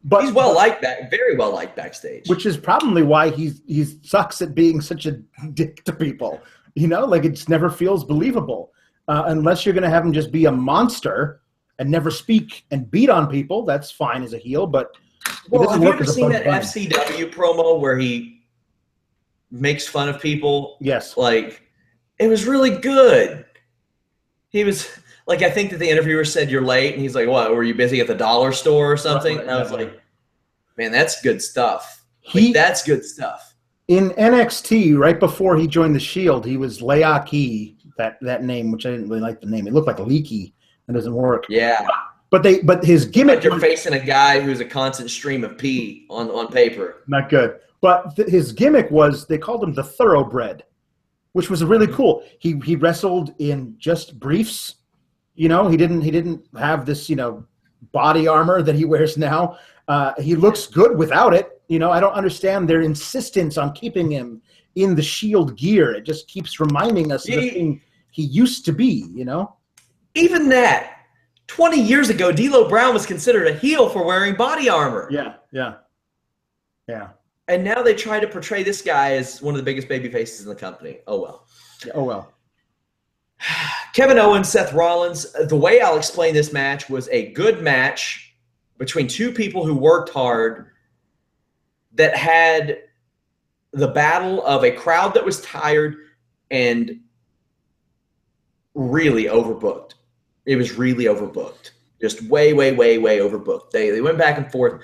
But he's very well liked backstage. Which is probably why he sucks at being such a dick to people. Like it never feels believable unless you're going to have him just be a monster and never speak and beat on people. That's fine as a heel, but have you ever seen that FCW promo where he makes fun of people? Yes. Like, it was really good. He was like, I think that the interviewer said you're late, and he's like, "What? Were you busy at the dollar store or something?" And I was like, "Man, that's good stuff. That's good stuff." In NXT, right before he joined the Shield, he was Leaki, that name, which I didn't really like the name. It looked like Leaky. It doesn't work. Yeah. But his gimmick. Like you're facing a guy who's a constant stream of pee on paper. Not good. But his gimmick was, they called him the Thoroughbred, which was really cool. He wrestled in just briefs. He didn't have this, body armor that he wears now. He looks good without it. You know, I don't understand their insistence on keeping him in the Shield gear. It just keeps reminding us of the thing he used to be, you know? Even that, 20 years ago, D'Lo Brown was considered a heel for wearing body armor. Yeah. And now they try to portray this guy as one of the biggest baby faces in the company. Oh, well. Oh, well. Kevin Owens, Seth Rollins. The way I'll explain this match was a good match between two people who worked hard that had the battle of a crowd that was tired and really overbooked. It was really overbooked. Just way overbooked. They went back and forth.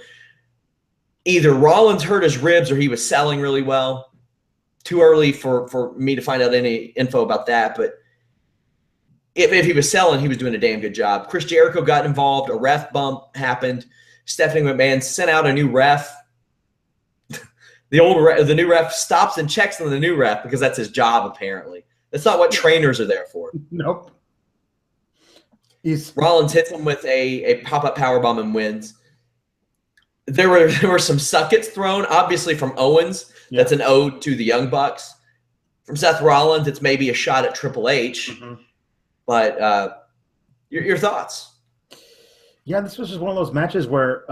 Either Rollins hurt his ribs or he was selling really well. Too early for me to find out any info about that, but if he was selling, he was doing a damn good job. Chris Jericho got involved. A ref bump happened. Stephanie McMahon sent out a new ref. The new ref stops and checks on the new ref because that's his job, apparently. That's not what trainers are there for. Nope. Rollins hits him with a pop-up powerbomb and wins. There were some suckets thrown, obviously from Owens. Yeah. That's an ode to the Young Bucks. From Seth Rollins, it's maybe a shot at Triple H. Mm-hmm. But your thoughts? Yeah, this was just one of those matches where,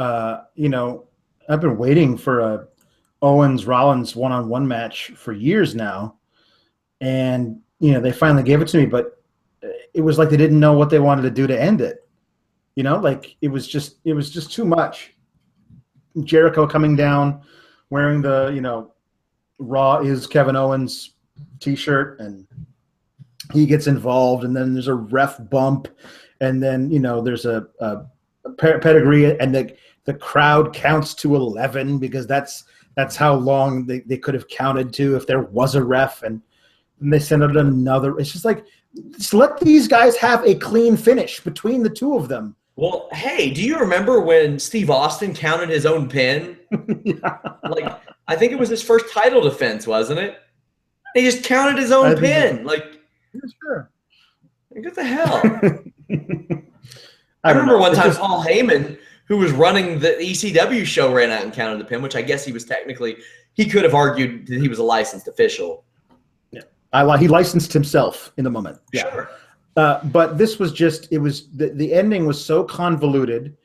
you know, I've been waiting for a Owens-Rollins one-on-one match for years now. And, you know, they finally gave it to me, but it was like they didn't know what they wanted to do to end it. You know, like it was just too much. Jericho coming down wearing the, you know, Raw is Kevin Owens t-shirt, and he gets involved, and then there's a ref bump, and then, you know, there's a pedigree, and the crowd counts to 11 because that's how long they could have counted to if there was a ref, and they send out another. It's just like, just let these guys have a clean finish between the two of them. Well, hey, do you remember when Steve Austin counted his own pin? Yeah. Like, I think it was his first title defense, wasn't it? He just counted his own pin. Like, sure. What the hell? I remember one time Paul Heyman, who was running the ECW show, ran out and counted the pin, which I guess he could have argued that he was a licensed official. Yeah. He licensed himself in the moment. Yeah. Sure. But this was just, it was, the ending was so convoluted,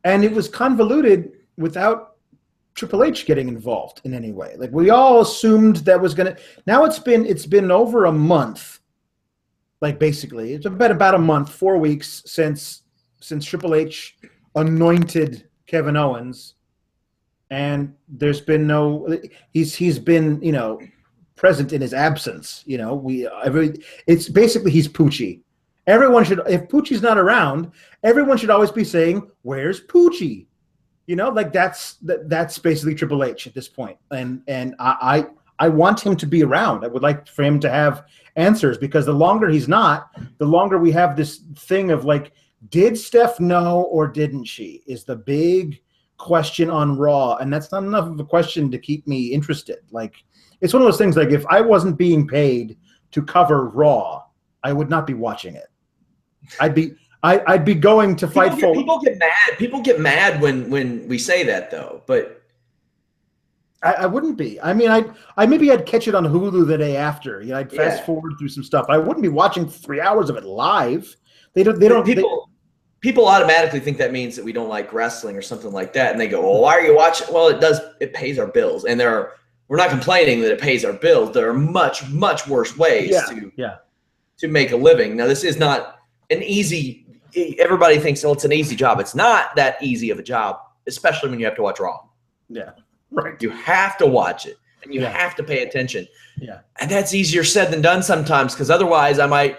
and it was convoluted without Triple H getting involved in any way. Like, we all assumed that was going to, now it's been over a month. Like, basically, it's about a month, 4 weeks since Triple H anointed Kevin Owens, and there's been he's been, you know, present in his absence. You know, it's basically he's Poochie. Everyone should, if Poochie's not around, everyone should always be saying, "Where's Poochie?" You know, like that's basically Triple H at this point. And I want him to be around. I would like for him to have answers, because the longer he's not, the longer we have this thing of like, did Steph know or didn't she? Is the big question on Raw, and that's not enough of a question to keep me interested. Like, it's one of those things, like, if I wasn't being paid to cover Raw, I would not be watching it. I'd be going to Fightful. People get mad when we say that, though. But I wouldn't be. I mean, I'd catch it on Hulu the day after. You know, I'd fast forward through some stuff. I wouldn't be watching 3 hours of it live. People automatically think that means that we don't like wrestling or something like that, and they go, "Well, why are you watching?" Well, it pays our bills, and we're not complaining that it pays our bills. There are much worse ways to make a living. Now, this is not an easy. Everybody thinks, "Oh, it's an easy job." It's not that easy of a job, especially when you have to watch Raw. Yeah, right. You have to watch it, and you have to pay attention. Yeah, and that's easier said than done sometimes, because otherwise, I might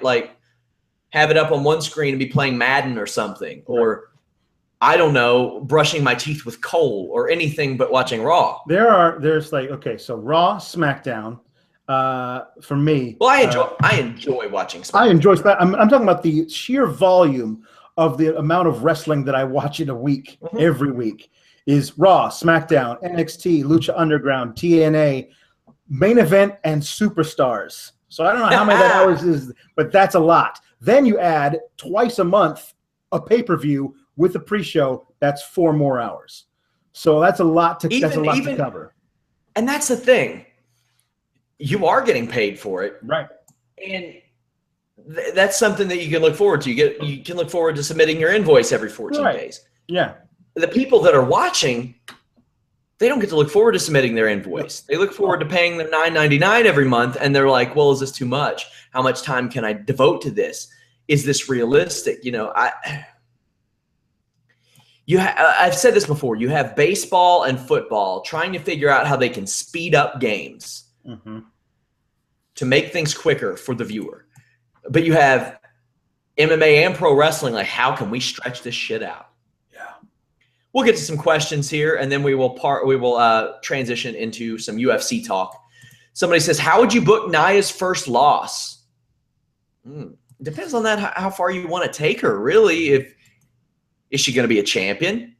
have it up on one screen and be playing Madden or something, or I don't know, brushing my teeth with coal or anything but watching Raw. There's like, okay, so Raw, SmackDown, for me. Well, I enjoy watching SmackDown. I enjoy SmackDown. I'm talking about the sheer volume of the amount of wrestling that I watch in a week, every week, is Raw, SmackDown, NXT, Lucha Underground, TNA, Main Event, and Superstars. So I don't know how many that hours is, but that's a lot. Then you add twice a month a pay-per-view with the pre-show, that's 4 more hours. So that's a lot to to cover. And that's the thing. You are getting paid for it. Right. And that's something that you can look forward to. You can look forward to submitting your invoice every 14 days. Yeah. The people that are watching, they don't get to look forward to submitting their invoice. They look forward to paying them $9.99 every month, and they're like, well, is this too much? How much time can I devote to this? Is this realistic? I've said this before. You have baseball and football trying to figure out how they can speed up games to make things quicker for the viewer. But you have MMA and pro wrestling, like, how can we stretch this shit out? Yeah. We'll get to some questions here, and then we will transition into some UFC talk. Somebody says, how would you book Nia's first loss? Depends on that, how far you want to take her, really. Is she going to be a champion?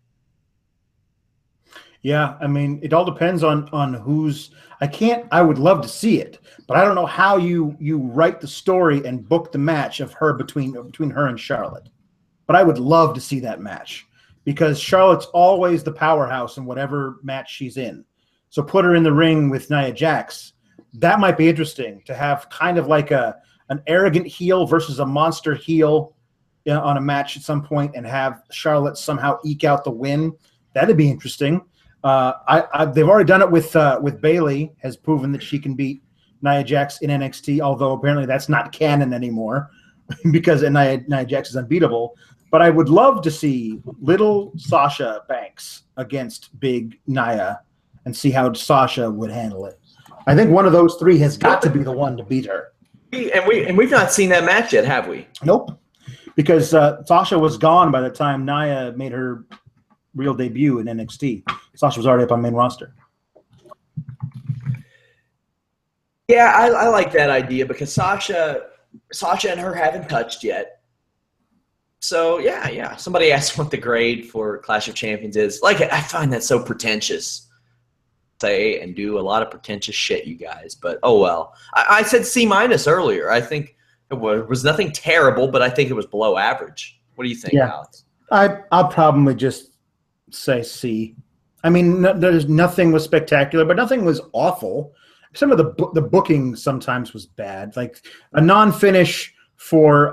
Yeah, I mean, it all depends on who's. I would love to see it, but I don't know how you write the story and book the match of her between her and Charlotte. But I would love to see that match because Charlotte's always the powerhouse in whatever match she's in. So put her in the ring with Nia Jax. That might be interesting to have kind of like an arrogant heel versus a monster heel on a match at some point and have Charlotte somehow eke out the win. That'd be interesting. They've already done it with Bayley, has proven that she can beat Nia Jax in NXT, although apparently that's not canon anymore because Nia Jax is unbeatable. But I would love to see little Sasha Banks against big Nia and see how Sasha would handle it. I think one of those three has got to be the one to beat her. And we've not seen that match yet, have we? Nope. Because Sasha was gone by the time Nia made her real debut in NXT. Sasha was already up on main roster. Yeah, I like that idea because Sasha and her haven't touched yet. So yeah. Somebody asked what the grade for Clash of Champions is. Like, I find that so pretentious. Say and do a lot of pretentious shit, you guys. But oh well. I said C- earlier. I think it was nothing terrible, but I think it was below average. What do you think, Alex? I'll probably just say C. I mean, nothing was spectacular, but nothing was awful. Some of the booking sometimes was bad, like a non-finish for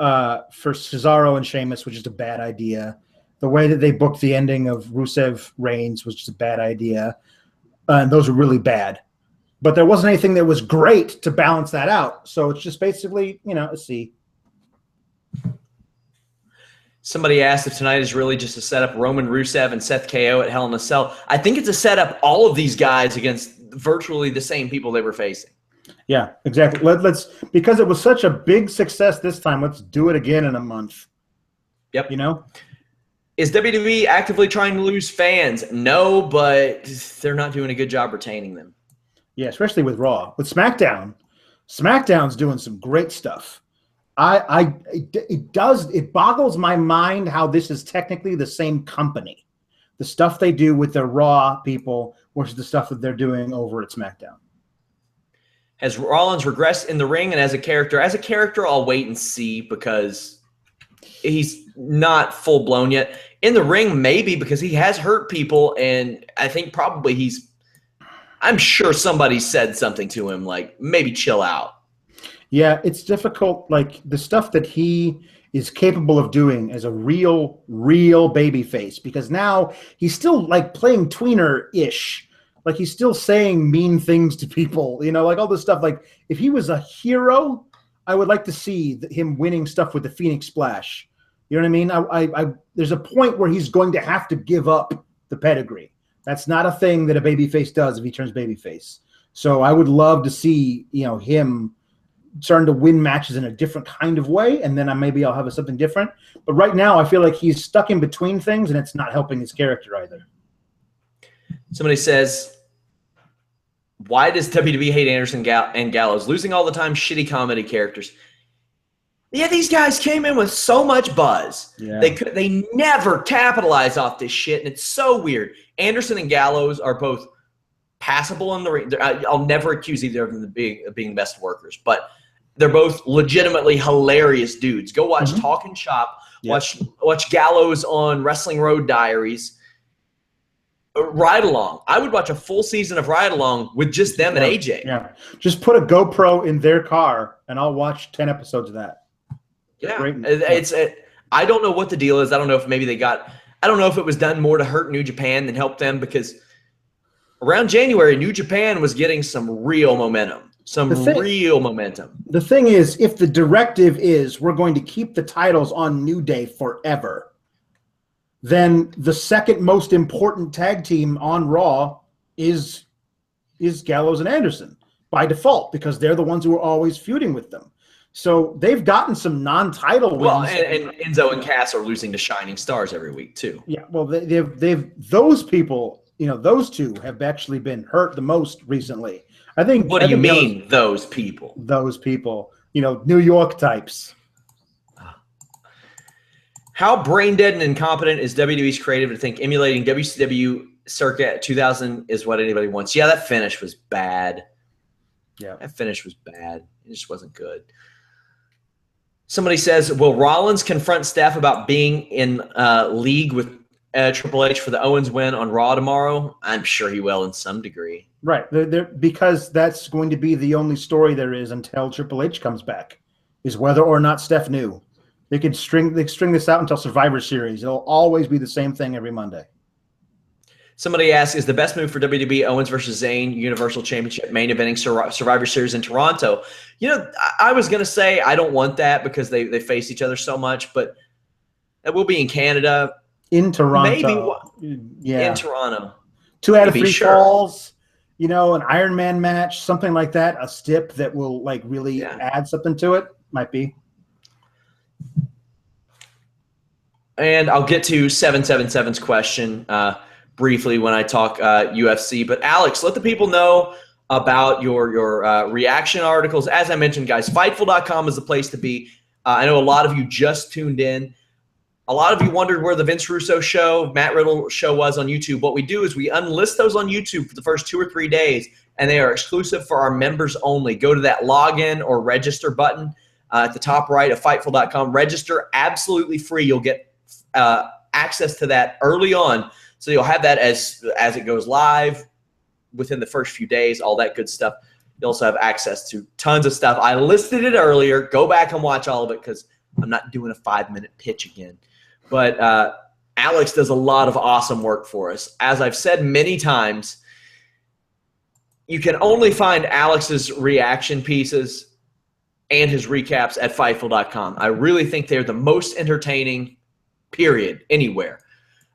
Cesaro and Sheamus was just a bad idea. The way that they booked the ending of Rusev Reigns was just a bad idea, and those were really bad. But there wasn't anything that was great to balance that out, so it's just basically a C. Somebody asked if tonight is really just a setup Roman Rusev and Seth KO at Hell in a Cell. I think it's a setup all of these guys against virtually the same people they were facing. Yeah, exactly. Let's because it was such a big success this time, let's do it again in a month. Yep. Is WWE actively trying to lose fans? No, but they're not doing a good job retaining them. Yeah, especially with Raw. With SmackDown, SmackDown's doing some great stuff. It boggles my mind how this is technically the same company. The stuff they do with their Raw people versus the stuff that they're doing over at SmackDown. Has Rollins regressed in the ring and as a character? As a character, I'll wait and see because he's not full blown yet. In the ring, maybe because he has hurt people, and I think probably I'm sure somebody said something to him like maybe chill out. Yeah, it's difficult. Like the stuff that he is capable of doing as a real baby face, because now he's still like playing tweener-ish. Like he's still saying mean things to people, like all this stuff. Like if he was a hero, I would like to see him winning stuff with the Phoenix Splash. You know what I mean? There's a point where he's going to have to give up the pedigree. That's not a thing that a babyface does if he turns babyface. So I would love to see, him starting to win matches in a different kind of way, and then maybe I'll have something different. But right now I feel like he's stuck in between things, and it's not helping his character either. Somebody says, why does WWE hate Anderson and Gallows? Losing all the time, shitty comedy characters. Yeah, these guys came in with so much buzz. Yeah. They never capitalize off this shit, and it's so weird. Anderson and Gallows are both passable in the ring. I'll never accuse either of them of being best workers, but they're both legitimately hilarious dudes. Go watch Talking Shop Yep. Watch Gallows on Wrestling Road Diaries. Ride Along. I would watch a full season of Ride Along with just them and AJ. Yeah. Just put a GoPro in their car, and I'll watch 10 episodes of that. Yeah. Great. I don't know what the deal is. I don't know if maybe I don't know if it was done more to hurt New Japan than help them, because around January, New Japan was getting some real momentum. The thing is, if the directive is we're going to keep the titles on New Day forever, then the second most important tag team on Raw is Gallows and Anderson by default, because they're the ones who are always feuding with them. So they've gotten some non-title wins. Well, and Enzo and Cass are losing to Shining Stars every week too. Yeah, well, they've those people, those two have actually been hurt the most recently. I think. What do you mean, those people? Those people, New York types. How brain dead and incompetent is WWE's creative to think emulating WCW circa 2000 is what anybody wants? Yeah, that finish was bad. Yeah, that finish was bad. It just wasn't good. Somebody says, will Rollins confront Steph about being in league with Triple H for the Owens win on Raw tomorrow? I'm sure he will in some degree. Right, because that's going to be the only story there is until Triple H comes back, is whether or not Steph knew. They could string this out until Survivor Series. It'll always be the same thing every Monday. Somebody asks, is the best move for WWE Owens versus Zayn Universal Championship main eventing Survivor Series in Toronto? I was going to say I don't want that because they face each other so much, but it will be in Canada. In Toronto. Maybe. In Toronto. 2 out of 3 falls, an Iron Man match, something like that, a stip that will really add something to it, might be. And I'll get to 777's question briefly when I talk UFC. But Alex, let the people know about your reaction articles. As I mentioned, guys, Fightful.com is the place to be. I know a lot of you just tuned in. A lot of you wondered where the Vince Russo show, Matt Riddle show was on YouTube. What we do is we unlist those on YouTube for the first 2 or 3 days, and they are exclusive for our members only. Go to that login or register button at the top right of Fightful.com. Register absolutely free. You'll get access to that early on. So you'll have that as it goes live within the first few days, all that good stuff. You also have access to tons of stuff. I listed it earlier. Go back and watch all of it because I'm not doing a 5-minute pitch again. But Alex does a lot of awesome work for us. As I've said many times, you can only find Alex's reaction pieces and his recaps at Fightful.com. I really think they're the most entertaining, period, anywhere.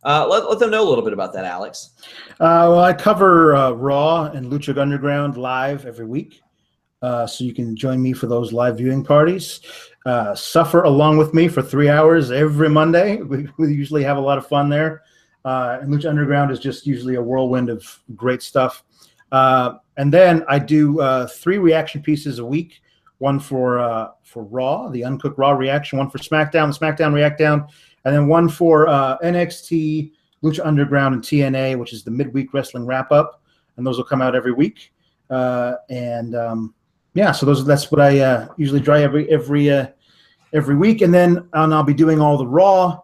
Let them know a little bit about that, Alex. Well, I cover Raw and Lucha Underground live every week, so you can join me for those live viewing parties. Suffer along with me for 3 hours every Monday. We usually have a lot of fun there. And Lucha Underground is just usually a whirlwind of great stuff. And then I do 3 reaction pieces a week. One for Raw, the Uncooked Raw reaction. One for SmackDown, the SmackDown Reactdown. And then one for NXT, Lucha Underground, and TNA, which is the midweek wrestling wrap-up. And those will come out every week. So that's what I usually try every week. And then I'll be doing all the Raw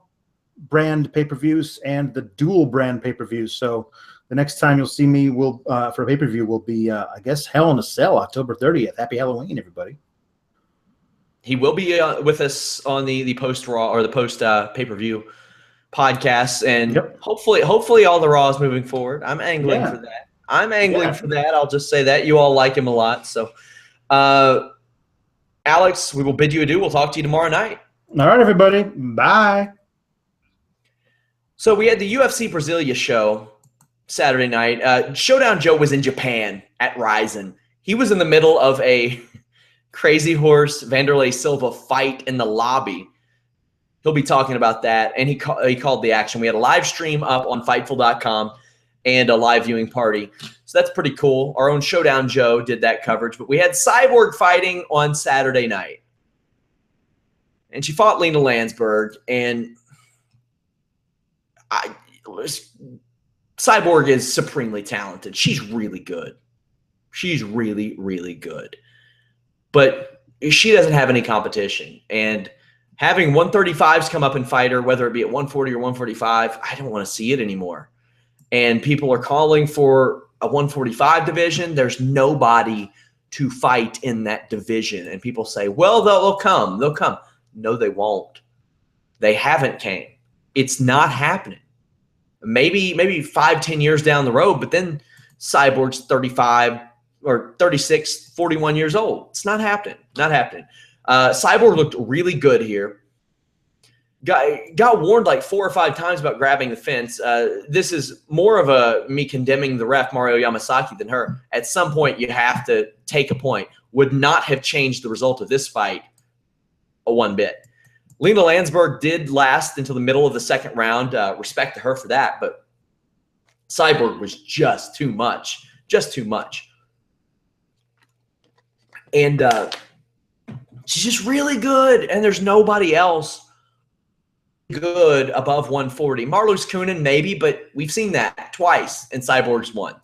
brand pay-per-views and the dual brand pay-per-views. So the next time you'll see me for a pay-per-view will be, I guess, Hell in a Cell, October 30th. Happy Halloween, everybody. He will be with us on the post-Raw or the post-pay-per-view podcasts, and hopefully all the Raws moving forward. I'm angling for that. For that. I'll just say that. You all like him a lot. So, Alex, we will bid you adieu. We'll talk to you tomorrow night. All right, everybody. Bye. So we had the UFC Brasilia show Saturday night. Showdown Joe was in Japan at Ryzen. He was in the middle of a Crazy Horse Vanderlei Silva fight in the lobby. He'll be talking about that, and he called the action. We had a live stream up on Fightful.com and a live viewing party. So that's pretty cool. Our own Showdown Joe did that coverage. But we had Cyborg fighting on Saturday night. And she fought Lena Landsberg. And Cyborg is supremely talented. She's really good. She's really, really good. But she doesn't have any competition. And Having 135s come up and fight her, whether it be at 140 or 145, I don't want to see it anymore. And people are calling for a 145 division. There's nobody to fight in that division. And people say, well, they'll come. They'll come. No, they won't. They haven't came. It's not happening. Maybe 5-10 years down the road, but then Cyborg's 35 or 36, 41 years old. It's not happening. Not happening. Cyborg looked really good here. Got warned like 4 or 5 times about grabbing the fence. This is more of me condemning the ref, Mario Yamasaki, than her. At some point, you have to take a point. Would not have changed the result of this fight one bit. Lena Landsberg did last until the middle of the second round. Respect to her for that, but Cyborg was just too much. Just too much. And she's just really good, and there's nobody else good above 140. Marloes Coenen, maybe, but we've seen that twice, and Cyborg's won.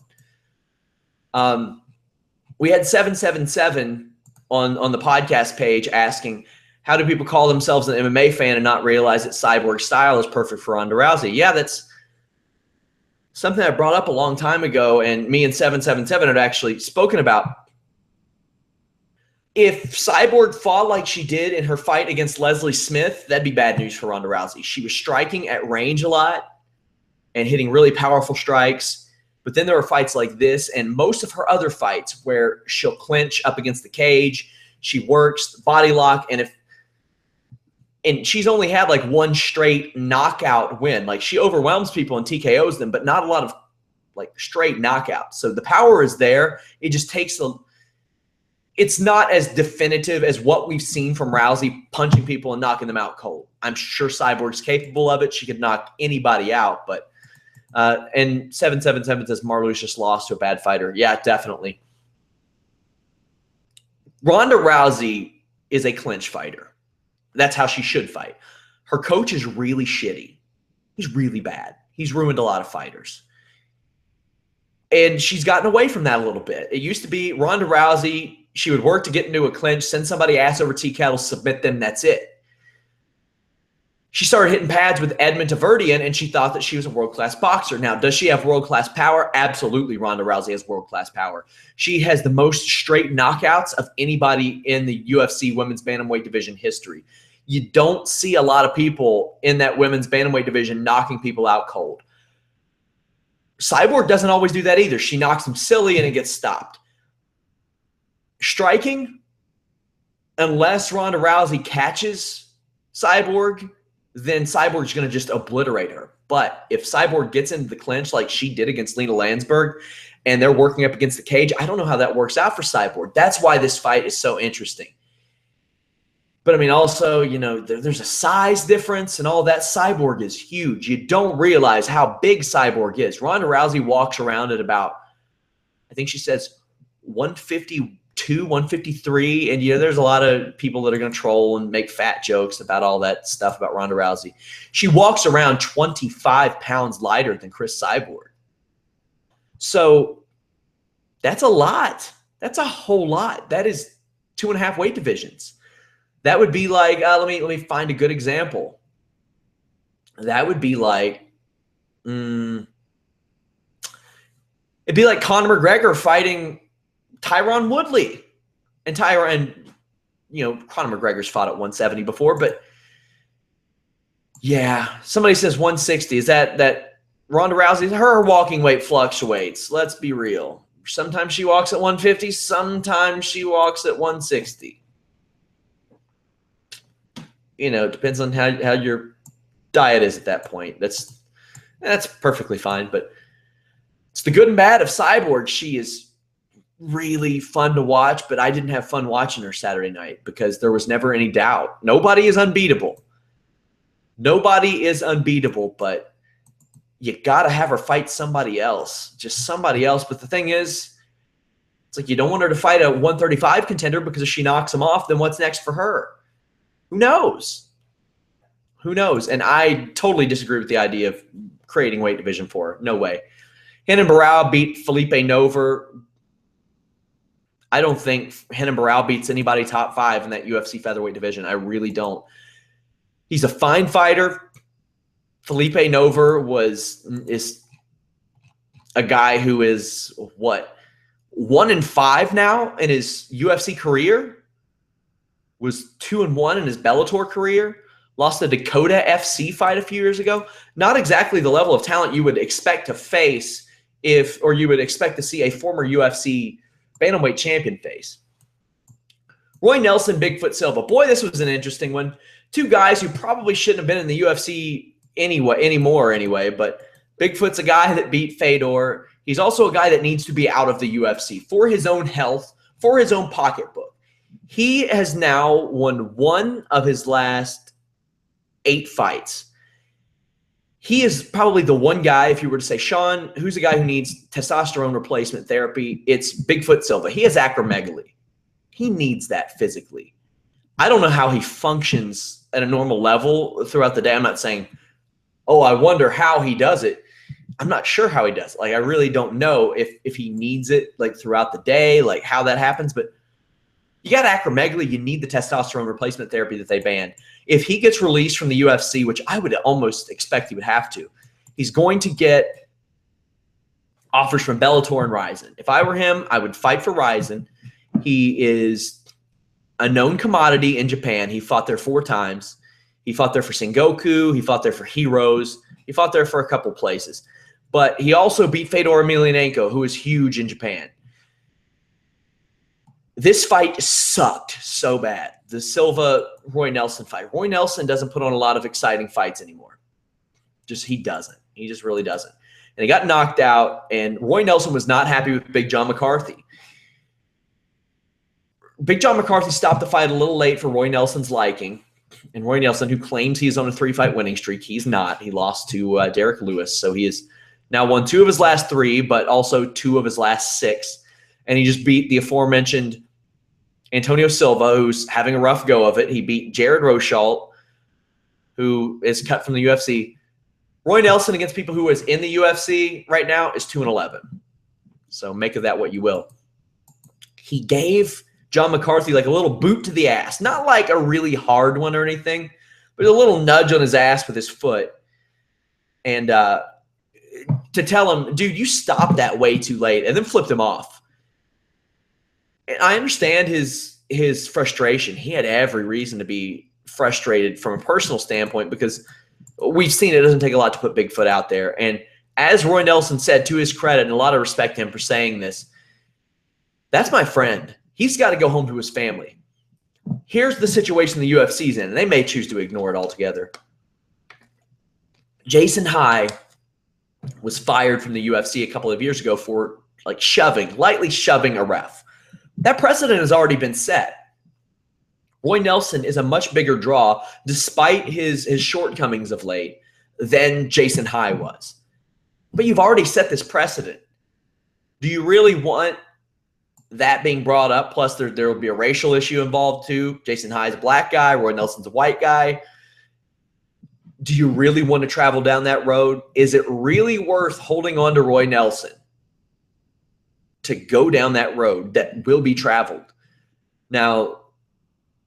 We had 777 on the podcast page asking, how do people call themselves an MMA fan and not realize that Cyborg's style is perfect for Ronda Rousey? Yeah, that's something I brought up a long time ago, and me and 777 had actually spoken about. If Cyborg fought like she did in her fight against Leslie Smith, that'd be bad news for Ronda Rousey. She was striking at range a lot and hitting really powerful strikes. But then there were fights like this and most of her other fights where she'll clinch up against the cage. She works, body lock, and she's only had like one straight knockout win. Like she overwhelms people and TKOs them, but not a lot of like straight knockouts. So the power is there. It just takes it's not as definitive as what we've seen from Rousey punching people and knocking them out cold. I'm sure Cyborg's capable of it. She could knock anybody out, but and 777 says Marloes just lost to a bad fighter. Yeah, definitely. Ronda Rousey is a clinch fighter. That's how she should fight. Her coach is really shitty. He's really bad. He's ruined a lot of fighters. And she's gotten away from that a little bit. It used to be Ronda Rousey, she would work to get into a clinch, send somebody ass over tea kettle, submit them, that's it. She started hitting pads with Edmund Taverdian, and she thought that she was a world-class boxer. Now, does she have world-class power? Absolutely, Ronda Rousey has world-class power. She has the most straight knockouts of anybody in the UFC women's bantamweight division history. You don't see a lot of people in that women's bantamweight division knocking people out cold. Cyborg doesn't always do that either. She knocks them silly and it gets stopped. Striking, unless Ronda Rousey catches Cyborg, then Cyborg's going to just obliterate her. But if Cyborg gets into the clinch like she did against Lena Landsberg and they're working up against the cage, I don't know how that works out for Cyborg. That's why this fight is so interesting. But, I mean, also, you know, there's a size difference and all that. Cyborg is huge. You don't realize how big Cyborg is. Ronda Rousey walks around at about, I think she says 152, 153. And, you know, there's a lot of people that are going to troll and make fat jokes about all that stuff about Ronda Rousey. She walks around 25 pounds lighter than Chris Cyborg. So that's a lot. That's a whole lot. That is 2.5 weight divisions. That would be like, let me find a good example. That would be like, it'd be like Conor McGregor fighting Tyron Woodley. And you know, Conor McGregor's fought at 170 before, but yeah, somebody says 160. Is that Ronda Rousey? Her walking weight fluctuates. Let's be real. Sometimes she walks at 150. Sometimes she walks at 160. You know, it depends on how your diet is at that point. That's perfectly fine. But it's the good and bad of Cyborg. She is really fun to watch, but I didn't have fun watching her Saturday night because there was never any doubt. Nobody is unbeatable. Nobody is unbeatable, but you got to have her fight somebody else, just somebody else. But the thing is, it's like you don't want her to fight a 135 contender because if she knocks him off, then what's next for her? Who knows? Who knows? And I totally disagree with the idea of creating weight division for her. No way. Renan Barão beat Felipe Nover. I don't think Renan Barão beats anybody top 5 in that UFC featherweight division. I really don't. He's a fine fighter. Felipe Nover is a guy who is, 1-5 now in his UFC career, was 2-1 in his Bellator career, lost the Dakota FC fight a few years ago. Not exactly the level of talent you would expect to face or you would expect to see a former UFC bantamweight champion face. Roy Nelson, Bigfoot Silva. Boy, this was an interesting one. Two guys who probably shouldn't have been in the UFC anymore, but Bigfoot's a guy that beat Fedor. He's also a guy that needs to be out of the UFC for his own health, for his own pocketbook. He has now won 1 of his last 8 fights. He is probably the one guy, if you were to say, Sean, who's a guy who needs testosterone replacement therapy? It's Bigfoot Silva. He has acromegaly. He needs that physically. I don't know how he functions at a normal level throughout the day. I'm not saying, oh, I wonder how he does it. I'm not sure how he does it. Like, I really don't know if he needs it, like, throughout the day, like, how that happens. But you got acromegaly, you need the testosterone replacement therapy that they banned. If he gets released from the UFC, which I would almost expect he would have to, he's going to get offers from Bellator and Ryzen. If I were him, I would fight for Ryzen. He is a known commodity in Japan. He fought there 4 times. He fought there for Sengoku. He fought there for Heroes. He fought there for a couple places. But he also beat Fedor Emelianenko, who is huge in Japan. This fight sucked so bad. The Silva-Roy Nelson fight. Roy Nelson doesn't put on a lot of exciting fights anymore. He doesn't. He just really doesn't. And he got knocked out, and Roy Nelson was not happy with Big John McCarthy. Big John McCarthy stopped the fight a little late for Roy Nelson's liking. And Roy Nelson, who claims he's on a 3-fight winning streak, he's not. He lost to Derek Lewis. So he has now won 2 of his last 3, but also 2 of his last 6. And he just beat the aforementioned Antonio Silva, who's having a rough go of it. He beat Jared Rosholt, who is cut from the UFC. Roy Nelson against people who is in the UFC right now is 2-11. So make of that what you will. He gave John McCarthy like a little boot to the ass. Not like a really hard one or anything, but a little nudge on his ass with his foot. And to tell him, dude, you stopped that way too late, and then flipped him off. And I understand his frustration. He had every reason to be frustrated from a personal standpoint because we've seen it doesn't take a lot to put Bigfoot out there. And as Roy Nelson said, to his credit, and a lot of respect to him for saying this, that's my friend. He's got to go home to his family. Here's the situation the UFC's in, and they may choose to ignore it altogether. Jason High was fired from the UFC a couple of years ago for like lightly shoving a ref. That precedent has already been set. Roy Nelson is a much bigger draw, despite his shortcomings of late, than Jason High was. But you've already set this precedent. Do you really want that being brought up? Plus, there will be a racial issue involved too. Jason High's a black guy. Roy Nelson's a white guy. Do you really want to travel down that road? Is it really worth holding on to Roy Nelson to go down that road that will be traveled? Now,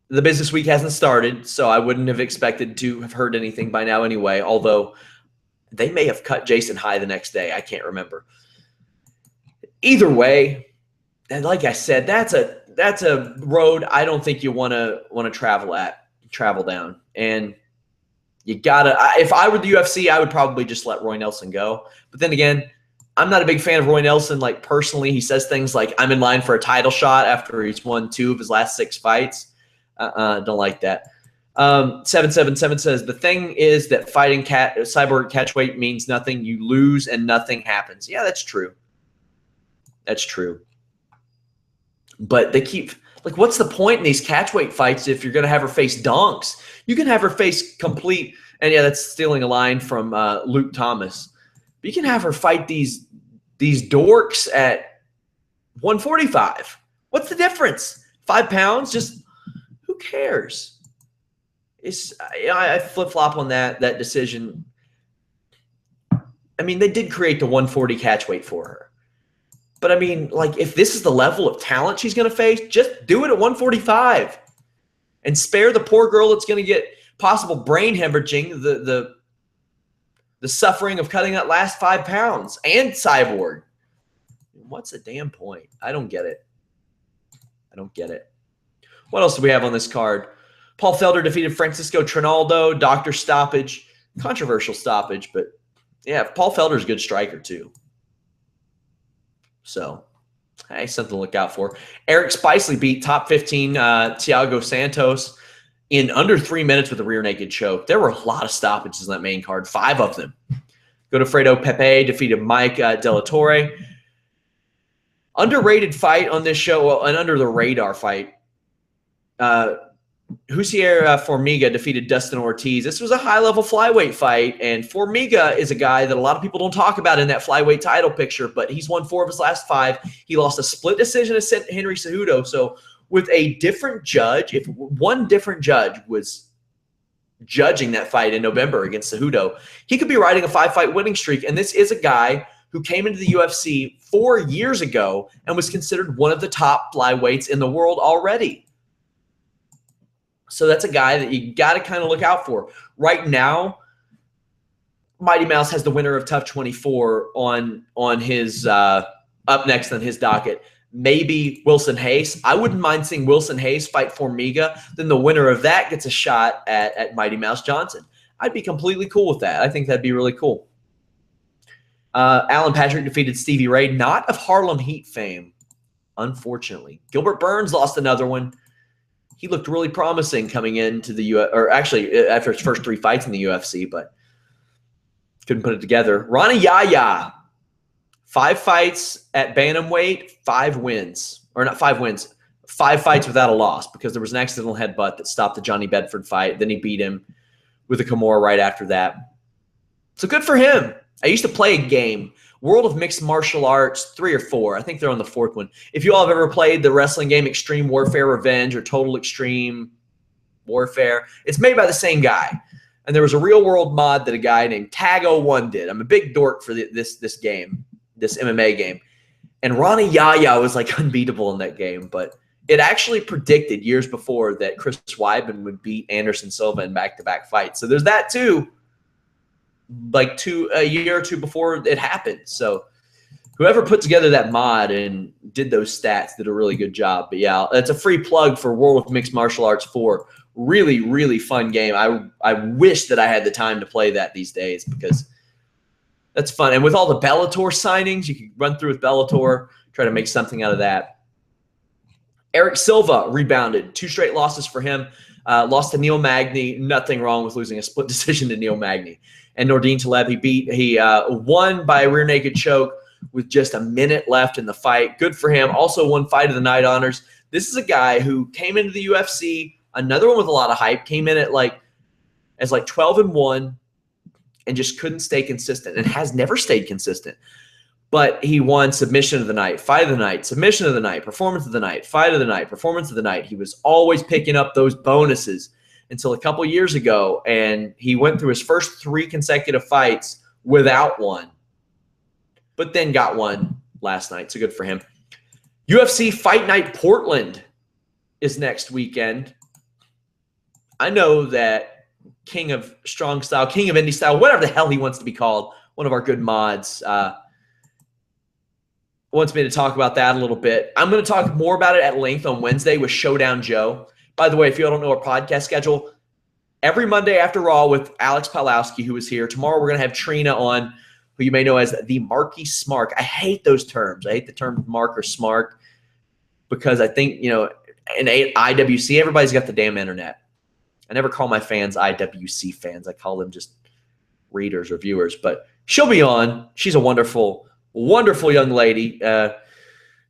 the business week hasn't started, so I wouldn't have expected to have heard anything by now anyway, although they may have cut Jason High the next day. I can't remember. Either way, and like I said, that's a road I don't think you want to travel down. And you gotta. If I were the UFC, I would probably just let Roy Nelson go. But then again, I'm not a big fan of Roy Nelson. Like personally, he says things like, "I'm in line for a title shot" after he's won 2 of his last 6 fights. Don't like that. 777 says the thing is that fighting Cyborg catchweight means nothing. You lose and nothing happens. Yeah, that's true. That's true. But they keep like, what's the point in these catchweight fights if you're going to have her face donks? You can have her face complete, and yeah, that's stealing a line from Luke Thomas. But you can have her fight these dorks at 145. What's the difference? 5 pounds? Just who cares? I flip flop on that decision. I mean, they did create the 140 catchweight for her. But, I mean, like, if this is the level of talent she's going to face, just do it at 145 and spare the poor girl that's going to get possible brain hemorrhaging, the suffering of cutting that last 5 pounds, and Cyborg. What's the damn point? I don't get it. I don't get it. What else do we have on this card? Paul Felder defeated Francisco Trinaldo. Doctor stoppage. Controversial stoppage, but yeah, Paul Felder's a good striker too. So, hey, something to look out for. Eric Spicely beat top 15 Thiago Santos in under 3 minutes with a rear naked choke. There were a lot of stoppages in that main card, 5 of them. Godofredo Pepe defeated Mike De La Torre. Underrated fight on this show, well, an under-the-radar fight. Jussier Formiga defeated Dustin Ortiz. This was a high-level flyweight fight, and Formiga is a guy that a lot of people don't talk about in that flyweight title picture, but he's won 4 of his last 5. He lost a split decision to Henry Cejudo. So with a different judge, if one different judge was judging that fight in November against Cejudo, he could be riding a 5-fight winning streak, and this is a guy who came into the UFC 4 years ago and was considered one of the top flyweights in the world already. So that's a guy that you got to kind of look out for. Right now, Mighty Mouse has the winner of Tough 24 on his up next on his docket. Maybe Wilson Hayes. I wouldn't mind seeing Wilson Hayes fight Formiga. Then the winner of that gets a shot at Mighty Mouse Johnson. I'd be completely cool with that. I think that'd be really cool. Alan Patrick defeated Stevie Ray, not of Harlem Heat fame, unfortunately. Gilbert Burns lost another one. He looked really promising coming into the UFC, or actually after his first 3 fights in the UFC, but couldn't put it together. Ronnie Yaya, 5 fights at bantamweight, 5 wins. Or not 5 wins, 5 fights without a loss because there was an accidental headbutt that stopped the Johnny Bedford fight. Then he beat him with a Kimura right after that. So good for him. I used to play a game, World of Mixed Martial Arts 3 or 4. I think they're on the 4th one. If you all have ever played the wrestling game Extreme Warfare Revenge or Total Extreme Warfare, it's made by the same guy. And there was a real-world mod that a guy named Tag01 did. I'm a big dork for this game, this MMA game. And Ronnie Yaya was like unbeatable in that game. But it actually predicted years before that Chris Weidman would beat Anderson Silva in back-to-back fights. So there's that too. Like a year or 2 before it happened. So whoever put together that mod and did those stats did a really good job. But yeah, that's a free plug for World of Mixed Martial Arts 4. Really, really fun game. I wish that I had the time to play that these days because that's fun. And with all the Bellator signings, you can run through with Bellator, try to make something out of that. Eric Silva rebounded. 2 straight losses for him. Lost to Neil Magny. Nothing wrong with losing a split decision to Neil Magny. And Nordine Taleb, he won by a rear naked choke with just a minute left in the fight. Good for him. Also won Fight of the Night honors. This is a guy who came into the UFC, another one with a lot of hype, came in at as 12-1 and just couldn't stay consistent and has never stayed consistent. But he won submission of the night, fight of the night, submission of the night, performance of the night, fight of the night, performance of the night. He was always picking up those bonuses until a couple years ago, and he went through his first 3 consecutive fights without one, but then got one last night, so good for him. UFC Fight Night Portland is next weekend. I know that King of Strong Style, King of Indie Style, whatever the hell he wants to be called, one of our good mods, wants me to talk about that a little bit. I'm going to talk more about it at length on Wednesday with Showdown Joe. By the way, if you all don't know our podcast schedule, every Monday after Raw with Alex Pawlowski, who is here. Tomorrow we're going to have Trina on, who you may know as the Marky Smark. I hate those terms. I hate the term Mark or Smark because I think, in IWC, everybody's got the damn internet. I never call my fans IWC fans. I call them just readers or viewers. But she'll be on. She's a wonderful, wonderful young lady.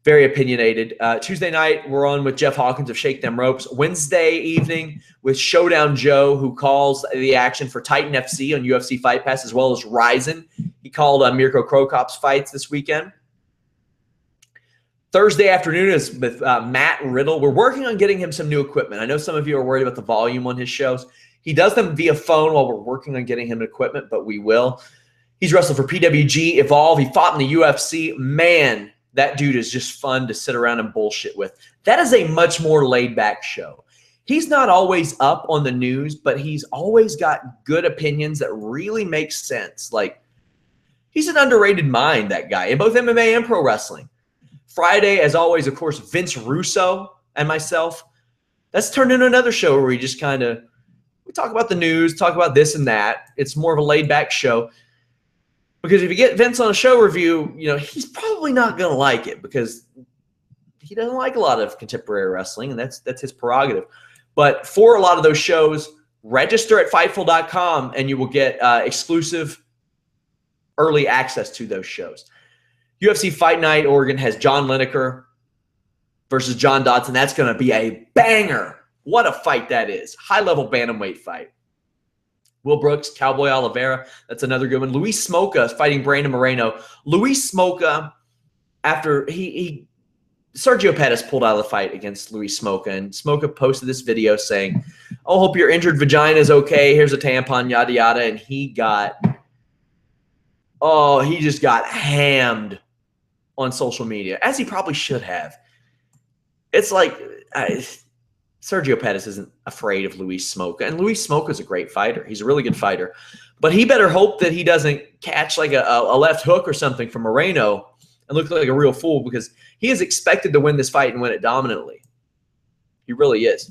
Very opinionated. Tuesday night, we're on with Jeff Hawkins of Shake Them Ropes. Wednesday evening with Showdown Joe, who calls the action for Titan FC on UFC Fight Pass, as well as Ryzen. He called Mirko Krokop's fights this weekend. Thursday afternoon is with Matt Riddle. We're working on getting him some new equipment. I know some of you are worried about the volume on his shows. He does them via phone while we're working on getting him equipment, but we will. He's wrestled for PWG, Evolve. He fought in the UFC. Man, that dude is just fun to sit around and bullshit with. That is a much more laid-back show. he's not always up on the news, but he's always got good opinions that really make sense. Like, he's an underrated mind, that guy, in both MMA and pro wrestling. Friday, as always, of course, Vince Russo and myself. That's turned into another show where we just kind of we talk about the news, talk about this and that. It's more of a laid-back show. Because if you get Vince on a show review, he's probably not going to like it because he doesn't like a lot of contemporary wrestling, and that's his prerogative. But for a lot of those shows, register at Fightful.com, and you will get exclusive early access to those shows. UFC Fight Night Oregon has John Lineker versus John Dodson. That's going to be a banger. What a fight that is. High-level bantamweight fight. Will Brooks, Cowboy Oliveira. That's another good one. Luis Smoka is fighting Brandon Moreno. Luis Smoka, after Sergio Pettis pulled out of the fight against Luis Smoka, and Smoka posted this video saying, "Oh, hope your injured vagina is okay. Here's a tampon, yada, yada." And he just got hammed on social media, as he probably should have. It's like Sergio Pettis isn't afraid of Luis Smoka, and Luis Smoka is a great fighter. He's a really good fighter. But he better hope that he doesn't catch like a left hook or something from Moreno and look like a real fool, because he is expected to win this fight and win it dominantly. He really is.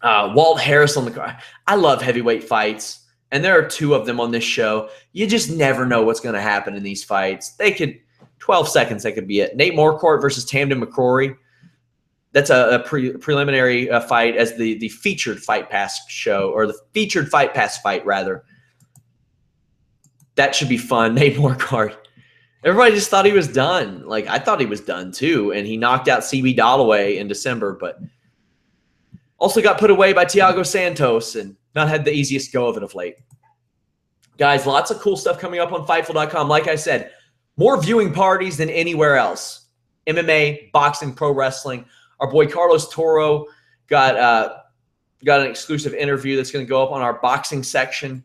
Walt Harris on the card. I love heavyweight fights, and there are two of them on this show. You just never know what's going to happen in these fights. 12 seconds, that could be it. Nate Marquardt versus Tamden McCrory. That's a preliminary fight as the featured Fight Pass show, or the featured Fight Pass fight, rather. That should be fun. Nate Marquardt. Everybody just thought he was done. Like, I thought he was done too, and he knocked out CB Dollaway in December, but also got put away by Thiago Santos and not had the easiest go of it of late. Guys, lots of cool stuff coming up on Fightful.com. Like I said, more viewing parties than anywhere else. MMA, boxing, pro wrestling. Our boy Carlos Toro got an exclusive interview that's going to go up on our boxing section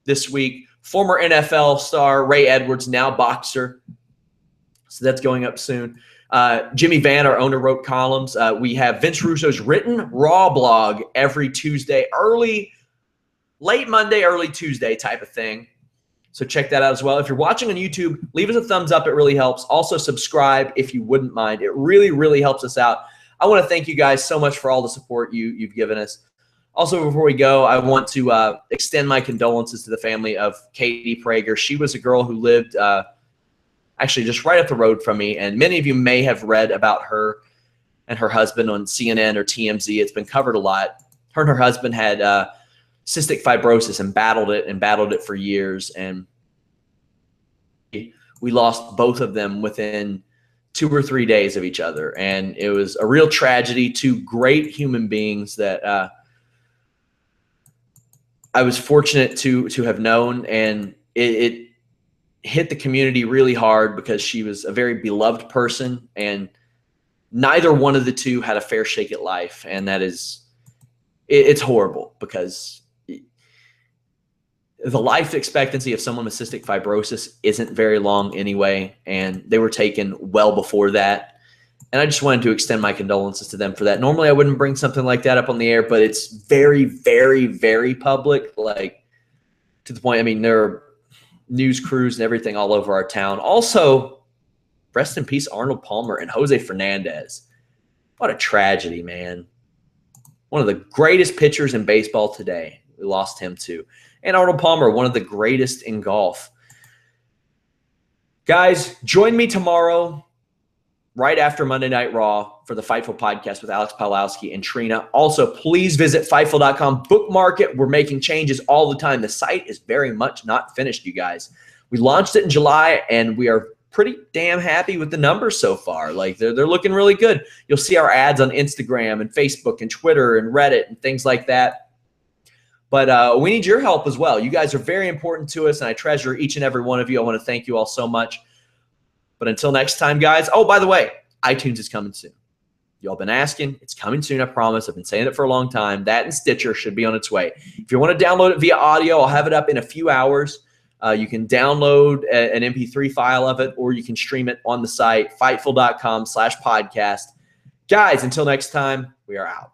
this week. Former NFL star Ray Edwards, now boxer. So that's going up soon. Jimmy Van, our owner, wrote columns. We have Vince Russo's written Raw blog every Tuesday, late Monday, early Tuesday type of thing. So check that out as well. If you're watching on YouTube, leave us a thumbs up. It really helps. Also, subscribe if you wouldn't mind. It really, really helps us out. I want to thank you guys so much for all the support you've given us. Also, before we go, I want to extend my condolences to the family of Katie Prager. She was a girl who lived actually just right up the road from me, and many of you may have read about her and her husband on CNN or TMZ. It's been covered a lot. Her and her husband had cystic fibrosis and battled it for years, and we lost both of them within 2 or 3 days of each other, and it was a real tragedy. Two great human beings that I was fortunate to have known, and it hit the community really hard because she was a very beloved person, and neither one of the two had a fair shake at life, and it's horrible because the life expectancy of someone with cystic fibrosis isn't very long anyway, and they were taken well before that. And I just wanted to extend my condolences to them for that. Normally, I wouldn't bring something like that up on the air, but it's very, very, very public, like to the point, I mean, there are news crews and everything all over our town. Also, rest in peace, Arnold Palmer and Jose Fernandez. What a tragedy, man. One of the greatest pitchers in baseball today. We lost him too. And Arnold Palmer, one of the greatest in golf. Guys, join me tomorrow right after Monday Night Raw for the Fightful podcast with Alex Pawlowski and Trina. Also, please visit Fightful.com. Bookmark it. We're making changes all the time. The site is very much not finished, you guys. We launched it in July, and we are pretty damn happy with the numbers so far. Like, they're looking really good. You'll see our ads on Instagram and Facebook and Twitter and Reddit and things like that. But we need your help as well. You guys are very important to us, and I treasure each and every one of you. I want to thank you all so much. But until next time, guys. Oh, by the way, iTunes is coming soon. Y'all been asking. It's coming soon, I promise. I've been saying it for a long time. That and Stitcher should be on its way. If you want to download it via audio, I'll have it up in a few hours. You can download an MP3 file of it, or you can stream it on the site, Fightful.com/podcast. Guys, until next time, we are out.